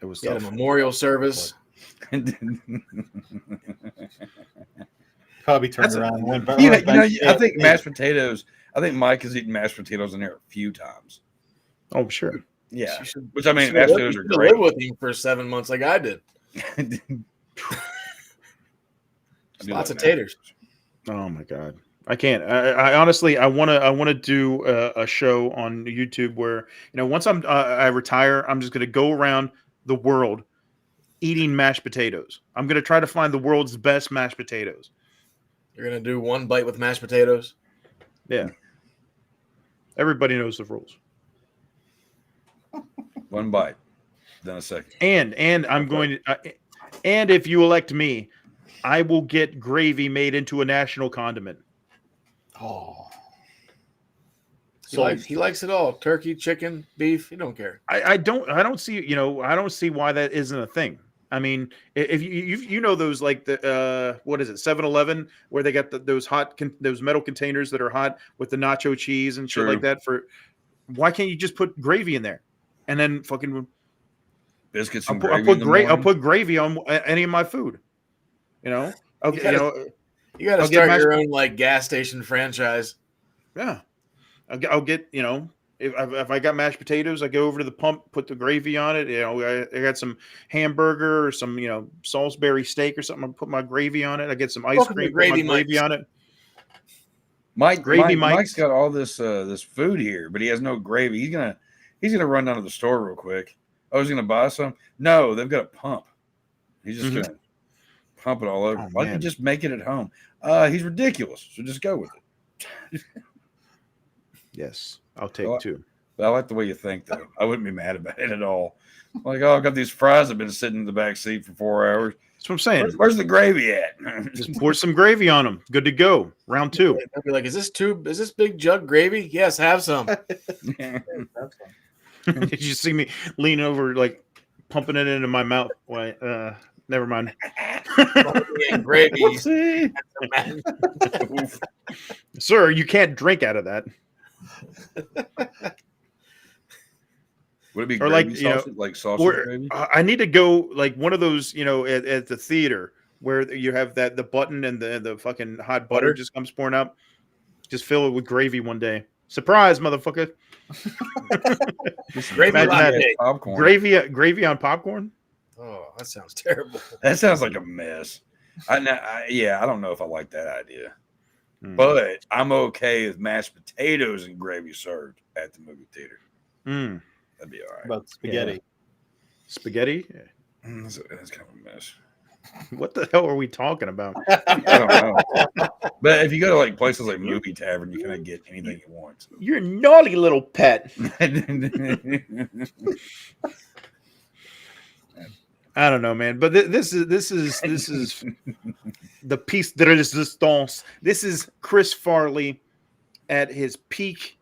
It was a memorial service. Probably turned around and went back. I think mashed potatoes. I think Mike has eaten mashed potatoes in there a few times. Oh, sure. Yeah. Which mashed potatoes are great. Live with him for 7 months, like I did. I Lots of taters. Oh my god. I can't. I honestly, I want to do a show on YouTube where, once I retire, I'm just going to go around the world eating mashed potatoes. I'm going to try to find the world's best mashed potatoes. You're gonna do one bite with mashed potatoes. Yeah. Everybody knows the rules. One bite, then a second. And I'm going to, and if you elect me, I will get gravy made into a national condiment. Oh. He likes it all: turkey, chicken, beef. He don't care. I don't see I don't see why that isn't a thing. I mean, if you know those, like the what is it, 7-Eleven, where they got those those metal containers that are hot with the nacho cheese and shit like that. Why can't you just put gravy in there, and then fucking biscuits I'll and put, gravy. I'll put gravy on any of my food. Okay, you gotta start your own like gas station franchise. Yeah, I'll get if I got mashed potatoes, I go over to the pump, put the gravy on it. I got some hamburger or some Salisbury steak or something. I put my gravy on it. I get some ice cream, put my gravy on it. Mike's got all this this food here, but he has no gravy. He's gonna run down to the store real quick. Oh, he's gonna buy some. No, they've got a pump. He's just gonna pump it all over. Why don't you just make it at home? He's ridiculous. So just go with it. Yes, I'll take two. I like the way you think, though. I wouldn't be mad about it at all. Like, I've got these fries that have been sitting in the back seat for 4 hours. That's what I'm saying. Where's the gravy at? Just pour some gravy on them. Good to go. Round 2. I'd be like, is this big jug gravy? Yes, have some. Did you see me lean over, like pumping it into my mouth? Wait, never mind. Gravy. Sir, you can't drink out of that. Would it be or gravy sausage, like sausage gravy? I need to go like one of those, at the theater where you have the button and the fucking hot butter just comes pouring out. Just fill it with gravy one day. Surprise, motherfucker! Gravy popcorn. Gravy on popcorn. Oh, that sounds terrible. That sounds like a mess. I don't know if I like that idea. But I'm okay with mashed potatoes and gravy served at the movie theater. That'd be all right. About spaghetti. Yeah. Spaghetti? Yeah. That's kind of a mess. What the hell are we talking about? I don't know. But if you go to like places like Movie Tavern, you kind of get anything you want. So. You're a naughty little pet. I don't know, man. But this is the piece de resistance. This is Chris Farley at his peak.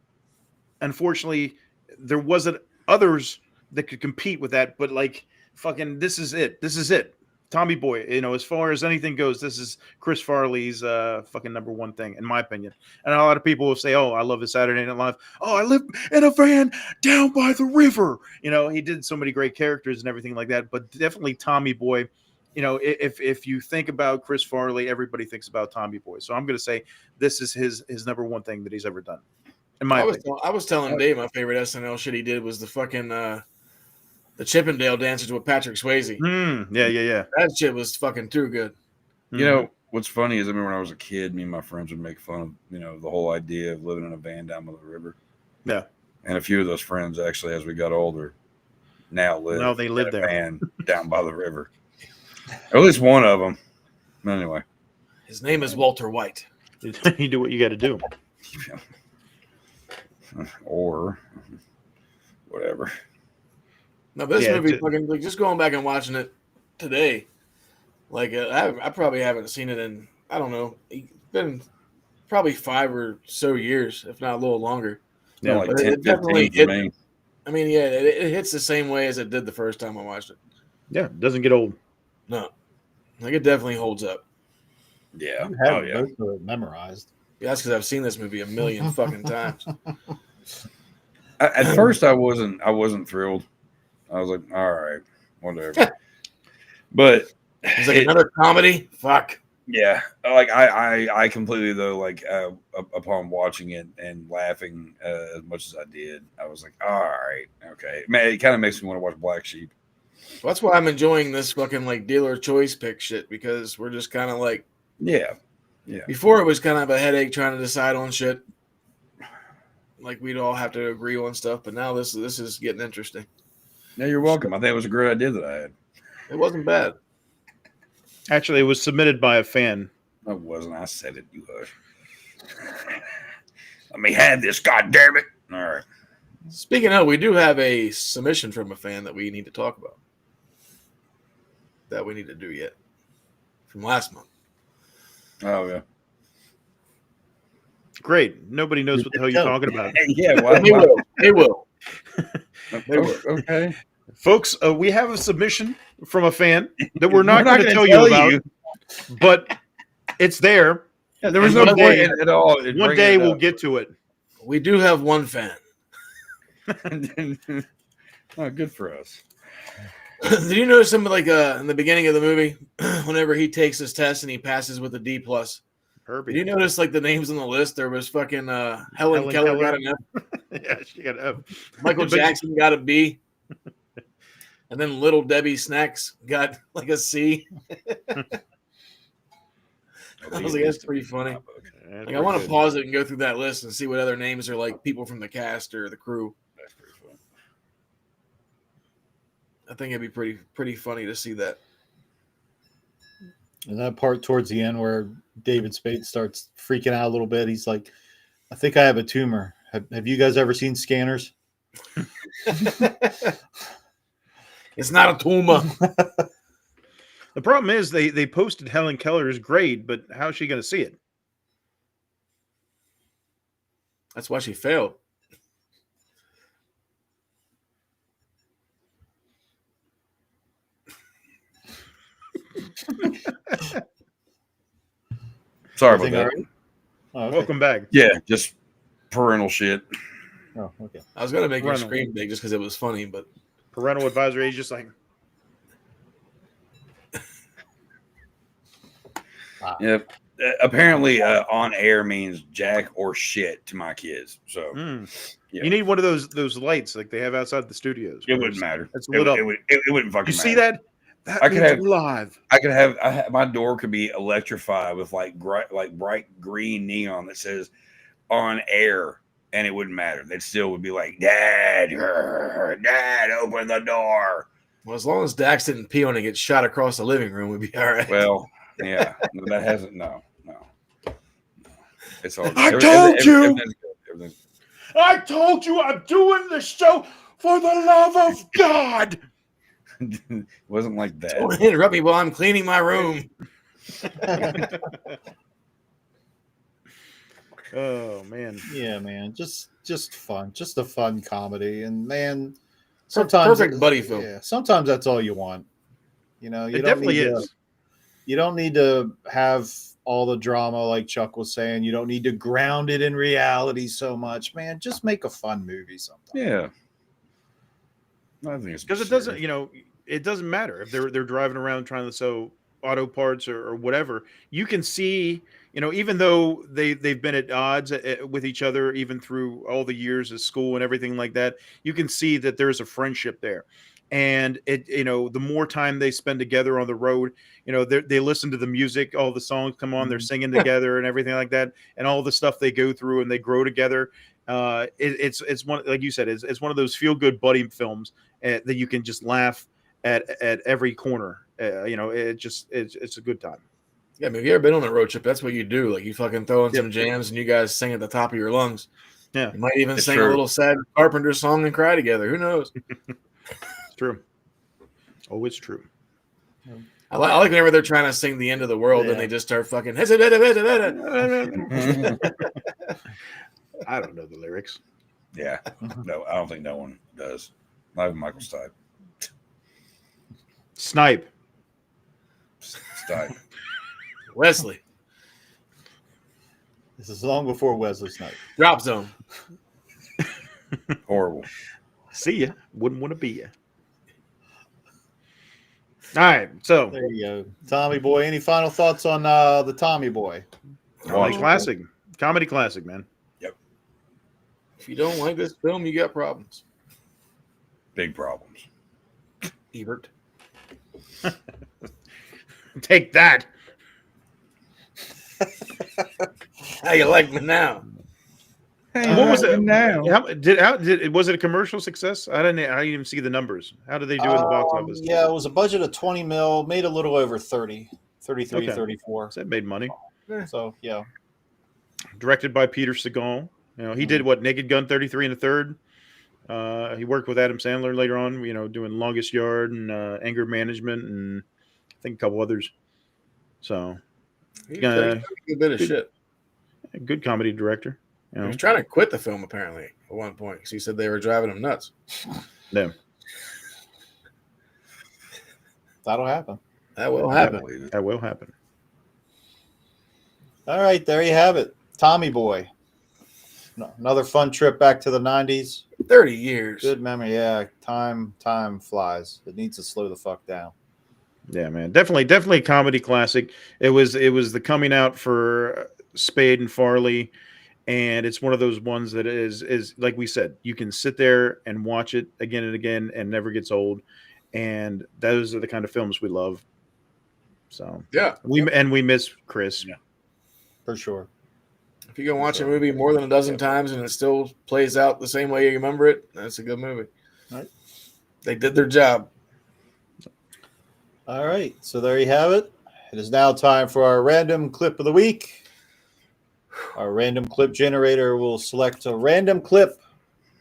Unfortunately, there wasn't others that could compete with that. But like, fucking, this is it. This is it. Tommy Boy, as far as anything goes, this is Chris Farley's fucking number one thing, in my opinion. And a lot of people will say, oh, I love his Saturday Night Live. Oh, I live in a van down by the river. He did so many great characters and everything like that. But definitely Tommy Boy, if you think about Chris Farley, everybody thinks about Tommy Boy. So I'm going to say this is his number one thing that he's ever done. In my opinion. I was telling Dave my favorite SNL shit he did was the fucking the Chippendale Dancers with Patrick Swayze. Yeah. That shit was fucking too good. What's funny is I remember when I was a kid, me and my friends would make fun of, the whole idea of living in a van down by the river. Yeah. And a few of those friends actually, as we got older, now live they live in a there. van down by the river. At least one of them. Anyway. His name is Walter White. You do what you got to do. Or whatever. Now this movie, fucking like, just going back and watching it today, like I probably haven't seen it in, I don't know, it's been probably 5 or so years, if not a little longer. Yeah, like 10, 15 for me. I mean, yeah, it hits the same way as it did the first time I watched it. Yeah, it doesn't get old. No, like it definitely holds up. Yeah, I have most of it memorized. Yeah, that's because I've seen this movie a million fucking times. At first, I wasn't thrilled. I was like, all right, whatever. But it's like another comedy. Fuck. Yeah, like I completely though, like upon watching it and laughing as much as I did, I was like, all right, okay. Man, it kind of makes me want to watch Black Sheep. Well, that's why I'm enjoying this fucking like dealer choice pick shit, because we're just kind of like, yeah, Yeah. Before it was kind of a headache trying to decide on shit. Like we'd all have to agree on stuff, but now this is getting interesting. No, you're welcome. I think it was a great idea that I had. It wasn't bad. Actually, it was submitted by a fan. No, it wasn't. I said it. You hush. Let me have this. God damn it! All right. Speaking of, we do have a submission from a fan that we need to talk about. That we need to do yet from last month. Oh yeah. Great. Nobody knows what the hell you're talking about. Yeah. Why? They will. They will. They will. Okay. Folks, we have a submission from a fan that we're not going to gonna tell you about, but it's there. Yeah, there was And no one point day- in it at all. in One bringing day it we'll up. get to it. We do have one fan. Oh, good for us. Did you notice him like in the beginning of the movie, whenever he takes his test and he passes with a D plus? Herbie. Did you notice like the names on the list? There was fucking Helen Keller Keller. got an F, Yeah, she got up. Michael Jackson got a B, and then Little Debbie Snacks got like a C. I was like, that's pretty funny. Like, I want to pause it and go through that list and see what other names are like people from the cast or the crew. That's pretty fun. I think it'd be pretty funny to see that. And that part towards the end where David Spade starts freaking out a little bit. He's like, I think I have a tumor. Have you guys ever seen Scanners? It's not a tumor. The problem is they posted Helen Keller's grade, but how is she going to see it? That's why she failed. Sorry about Everything that. all right? Oh, okay. Welcome back. Yeah, just parental shit. Oh, okay. I was gonna make her Run. scream big just because it was funny, but Parental advisory is just like, Yep. Apparently, on air means jack or shit to my kids. So yeah. You need one of those lights like they have outside the studios. It wouldn't matter. It's lit up. It wouldn't fucking You matter. see that? That I could means have- live. I could have my door could be electrified with like bright green neon that says on air, and it wouldn't matter. They still would be like, Dad, open the door. well, as long as Dax didn't pee on it and get shot across the living room, we'd be all right. Well, yeah, that hasn't. No. It's all. I told you! Everything's good. Everything's I told you I'm doing the show for the love of God. it wasn't like that. Don't interrupt me while I'm cleaning my room. Oh man. Yeah, man. Just fun. Just a fun comedy. And man, sometimes Perfect buddy film. Yeah, sometimes that's all you want. You know, you It don't definitely need is. you don't need to have all the drama like Chuck was saying. You don't need to ground it in reality so much, man. Just make a fun movie sometimes. Yeah. I think it's Because it doesn't, it doesn't matter if they're driving around trying to sell auto parts or whatever. You can see, even though they've been at odds with each other, even through all the years of school and everything like that, you can see that there's a friendship there. And the more time they spend together on the road, they listen to the music, all the songs come on, they're singing together and everything like that, and all the stuff they go through and they grow together. It's one, like you said, it's one of those feel good buddy films that you can just laugh at every corner. It's a good time. Yeah, I mean, have you ever been on a road trip? That's what you do. Like, you fucking throw in some jams and you guys sing at the top of your lungs. Yeah. You might even It's sing true. a little sad Carpenter song and cry together. Who knows? It's true. Oh, it's true. I like whenever they're trying to sing the end of the world and they just start fucking. I don't know the lyrics. Yeah. No, I don't think no one does. Not even Michael Stipe. Snipe. Stipe. Wesley. This is long before Wesley Snipes. Drop Zone. Horrible. See ya. Wouldn't want to be ya. All right. So, There you go. Tommy Boy. Any final thoughts on the Tommy Boy? classic. Comedy classic, man. If you don't like this film, you got problems. Big problems. Ebert. Take that. How you like me now? What was it now? Was it a commercial success? I didn't even see the numbers. How did they do in the box office? Yeah, it was a budget of 20 mil, made a little over 30, 33, Okay. 34. So that made money. So, yeah. Directed by Peter Segal. He did what, Naked Gun 33 and a third. He worked with Adam Sandler later on, doing Longest Yard and Anger Management and I think a couple others. So, He's a good bit of shit. Good comedy director. He was trying to quit the film apparently at one point because he said they were driving him nuts. Yeah. That'll happen. That will happen. That will happen. All right, there you have it. Tommy Boy. Another fun trip back to the 90s. 30 years. Good memory. Yeah, time flies. It needs to slow the fuck down. Yeah, man. Definitely a comedy classic. It was the coming out for Spade and Farley, and it's one of those ones that is like we said, you can sit there and watch it again and again and never gets old. And those are the kind of films we love. So yeah, we miss Chris. Yeah, for sure. If you can watch a movie more than a dozen times and it still plays out the same way you remember it, that's a good movie. All right. They did their job. All right, so there you have it. It is now time for our random clip of the week. Our random clip generator will select a random clip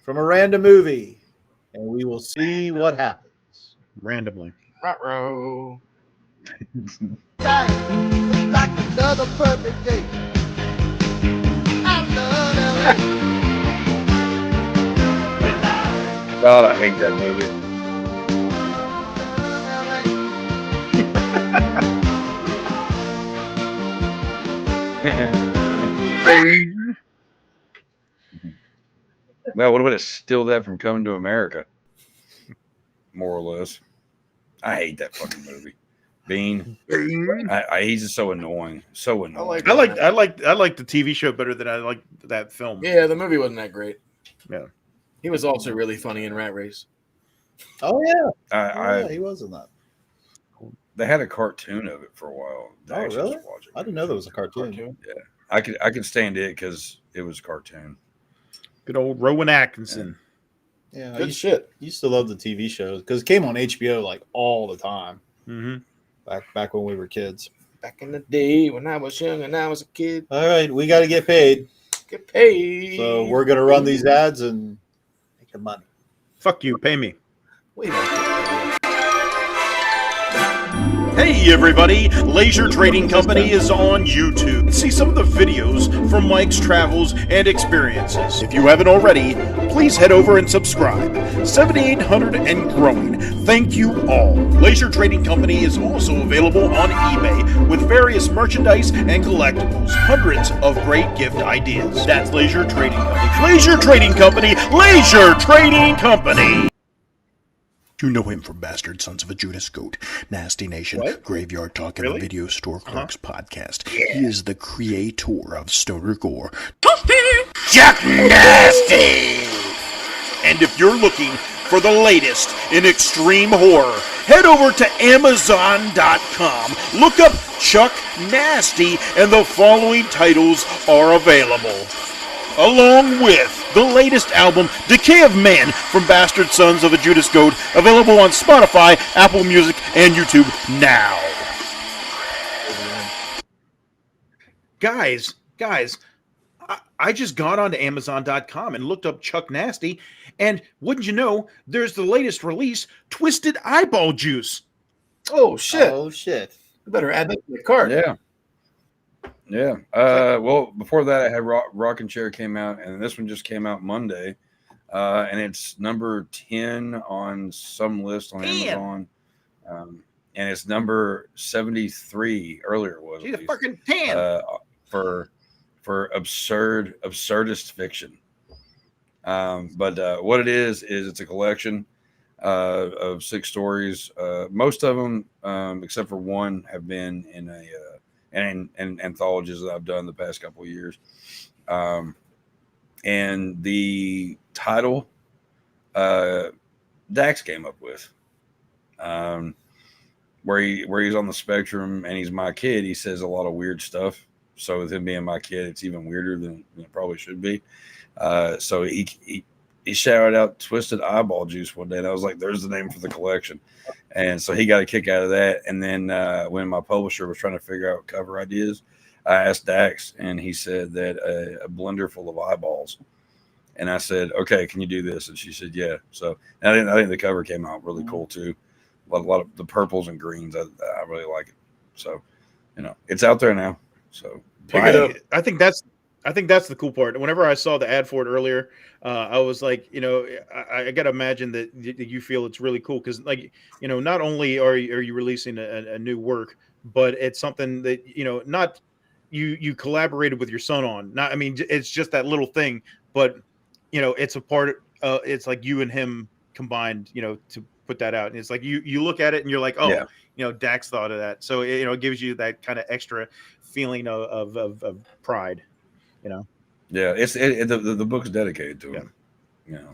from a random movie, and we will see what happens. Randomly. Ruh-roh. Like another perfect day. I love LA. God, I hate that movie. Well, what would it steal that from Coming to America? More or less. I hate that fucking movie. Bean. He's just so annoying. So annoying. I like the TV show better than I like that film. Yeah, the movie wasn't that great. Yeah. He was also really funny in Rat Race. Oh yeah. I he was in that. They had a cartoon of it for a while. Oh really? I didn't know there was a cartoon. Yeah. I could stand it because it was a cartoon. Good old Rowan Atkinson. Yeah, good shit. Used to love the TV shows because it came on HBO like all the time. Mm-hmm. Back when we were kids. Back in the day when I was young and I was a kid. All right, we got to get paid. Get paid. So we're gonna run these ads and make the money. Fuck you, pay me. Wait a minute. Hey everybody, Laser Trading Company is on YouTube. See some of the videos from Mike's travels and experiences. If you haven't already, please head over and subscribe. 7,800 and growing. Thank you all. Laser Trading Company is also available on eBay with various merchandise and collectibles. Hundreds of great gift ideas. That's Laser Trading Company. Laser Trading Company. Laser Trading Company. You know him from Bastard Sons of a Judas Goat, Nasty Nation, Graveyard Talk, and the Video Store Clerks Podcast. Yeah. He is the creator of Stoner Gore. Jack Nasty! And if you're looking for the latest in extreme horror, head over to Amazon.com. Look up Chuck Nasty, and the following titles are available. Along with the latest album, Decay of Man, from Bastard Sons of a Judas Goat, available on Spotify, Apple Music, and YouTube now. Guys, I just got onto Amazon.com and looked up Chuck Nasty, and wouldn't you know, there's the latest release, Twisted Eyeball Juice. Oh, shit. You better add that to the cart. Yeah. Yeah. Well, before that, I had Rockin' Chair came out, and this one just came out Monday. And it's number 10 on some list on Amazon. And it's number 73. Earlier it was. She's a fucking 10. For absurdist fiction. But what it is it's a collection of 6 stories. Most of them, except for one, have been in and anthologies that I've done the past couple of years. And the title Dax came up with, where he's on the spectrum and he's my kid. He says a lot of weird stuff. so with him being my kid, it's even weirder than it probably should be. So he shouted out Twisted Eyeball Juice one day, and I was like, "There's the name for the collection." And so he got a kick out of that. And then when my publisher was trying to figure out cover ideas, I asked Dax, and he said that a blender full of eyeballs. And I said, "Okay, can you do this?" And she said, "Yeah." So I think the cover came out really cool too. A lot of the purples and greens. I really like it. So, it's out there now. So pick it up. I think that's the cool part. Whenever I saw the ad for it earlier, I was like, I got to imagine that you feel it's really cool because, like, not only are you releasing a new work, but it's something that not you collaborated with your son on. Not, I mean, it's just that little thing, but it's a part. It's like you and him combined, to put that out, and it's like you look at it and you're like, oh, yeah. Dax thought of that, so it gives you that kind of extra feeling of pride. Yeah, the book's dedicated to him.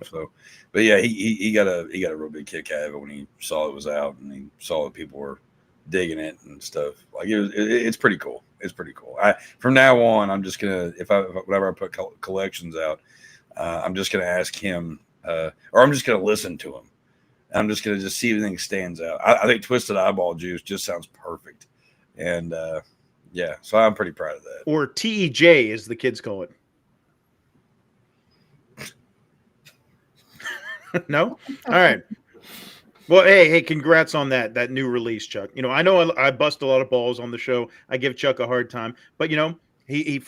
So, but yeah, he got a real big kick out of it when he saw it was out and he saw that people were digging it and stuff. Like it's pretty cool. It's pretty cool. From now on, I'm just gonna whenever I put collections out, I'm just gonna ask him, or I'm just gonna listen to him. I'm just gonna see if anything stands out. I think Twisted Eyeball Juice just sounds perfect, and yeah, so I'm pretty proud of that. Or TEJ, as the kids call it. No? All right. Well, hey, congrats on that new release, Chuck. I know I bust a lot of balls on the show. I give Chuck a hard time, but he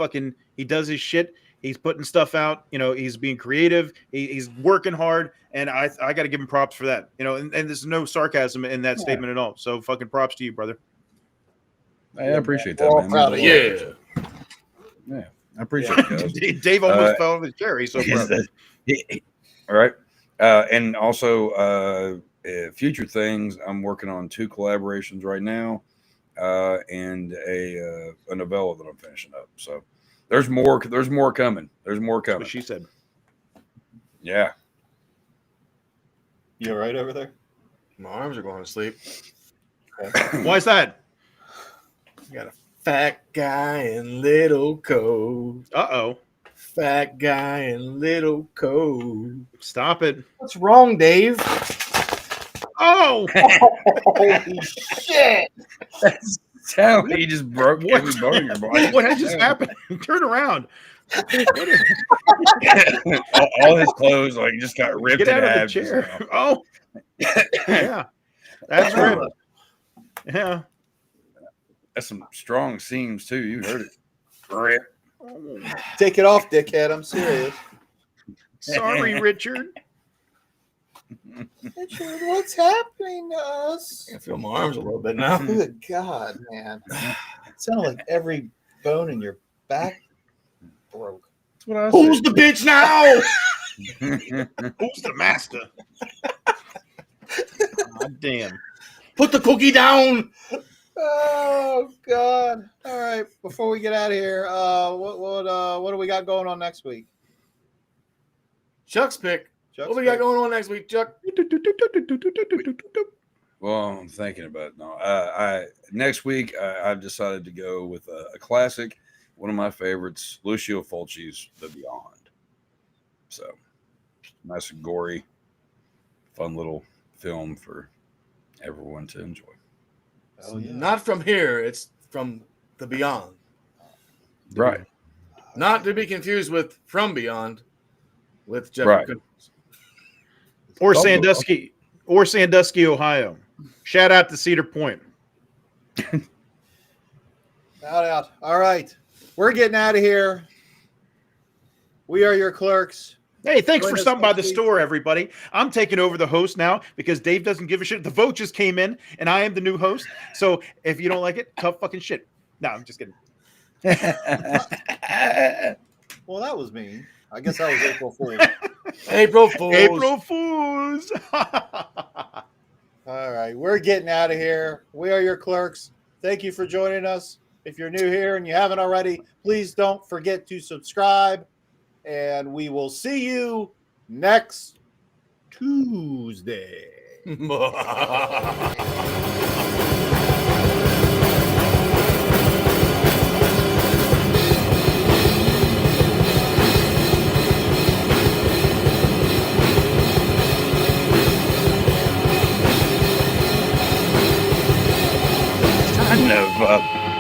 does his shit. He's putting stuff out. He's being creative. He's working hard, and I got to give him props for that. And there's no sarcasm in that statement at all. So fucking props to you, brother. I appreciate that, man. Proud of you. Yeah, I appreciate it. Dave almost fell over the chair. He's so proud. All right. And also future things. I'm working on 2 collaborations right now, and a novella that I'm finishing up. So there's more coming. There's more coming. That's what she said. Yeah. You all right over there? My arms are going to sleep. Why is that? Got a fat guy in little coat. Uh-oh. Fat guy in little coat. Stop it. What's wrong, Dave? Oh! Holy shit! Sound like you just broke every bone in your body. What just happened? Turn around. all his clothes just got ripped. Get out of the chair. Oh, yeah, that's right. Yeah, that's some strong seams too. You heard it. Rip. Take it off, dickhead. I'm serious. Sorry, Richard. Richard, what's happening to us? I feel my arms a little bit now. Good God, man. It sounded like every bone in your back broke. That's what I said. Who's the bitch now? Who's the master? God damn. Put the cookie down. Oh God! All right, before we get out of here, what do we got going on next week? Chuck's pick. What we got going on next week, Chuck? Well, I'm thinking about it now. Next week I've decided to go with a classic, one of my favorites, Lucio Fulci's The Beyond. So nice and gory, fun little film for everyone to enjoy. Oh, yeah. Not from here, it's from the Beyond. Right. Not to be confused with From Beyond with Jeff Right. Or Sandusky, Ohio. Shout out to Cedar Point. Out. All right. We're getting out of here. We are your clerks. Hey, thanks for stopping by the store, everybody. I'm taking over the host now because Dave doesn't give a shit. The vote just came in, and I am the new host. So if you don't like it, tough fucking shit. No, I'm just kidding. Well, that was mean. I guess that was April Fool's. April Fools. April Fools. All right. We're getting out of here. We are your clerks. Thank you for joining us. If you're new here and you haven't already, please don't forget to subscribe. And we will see you next Tuesday.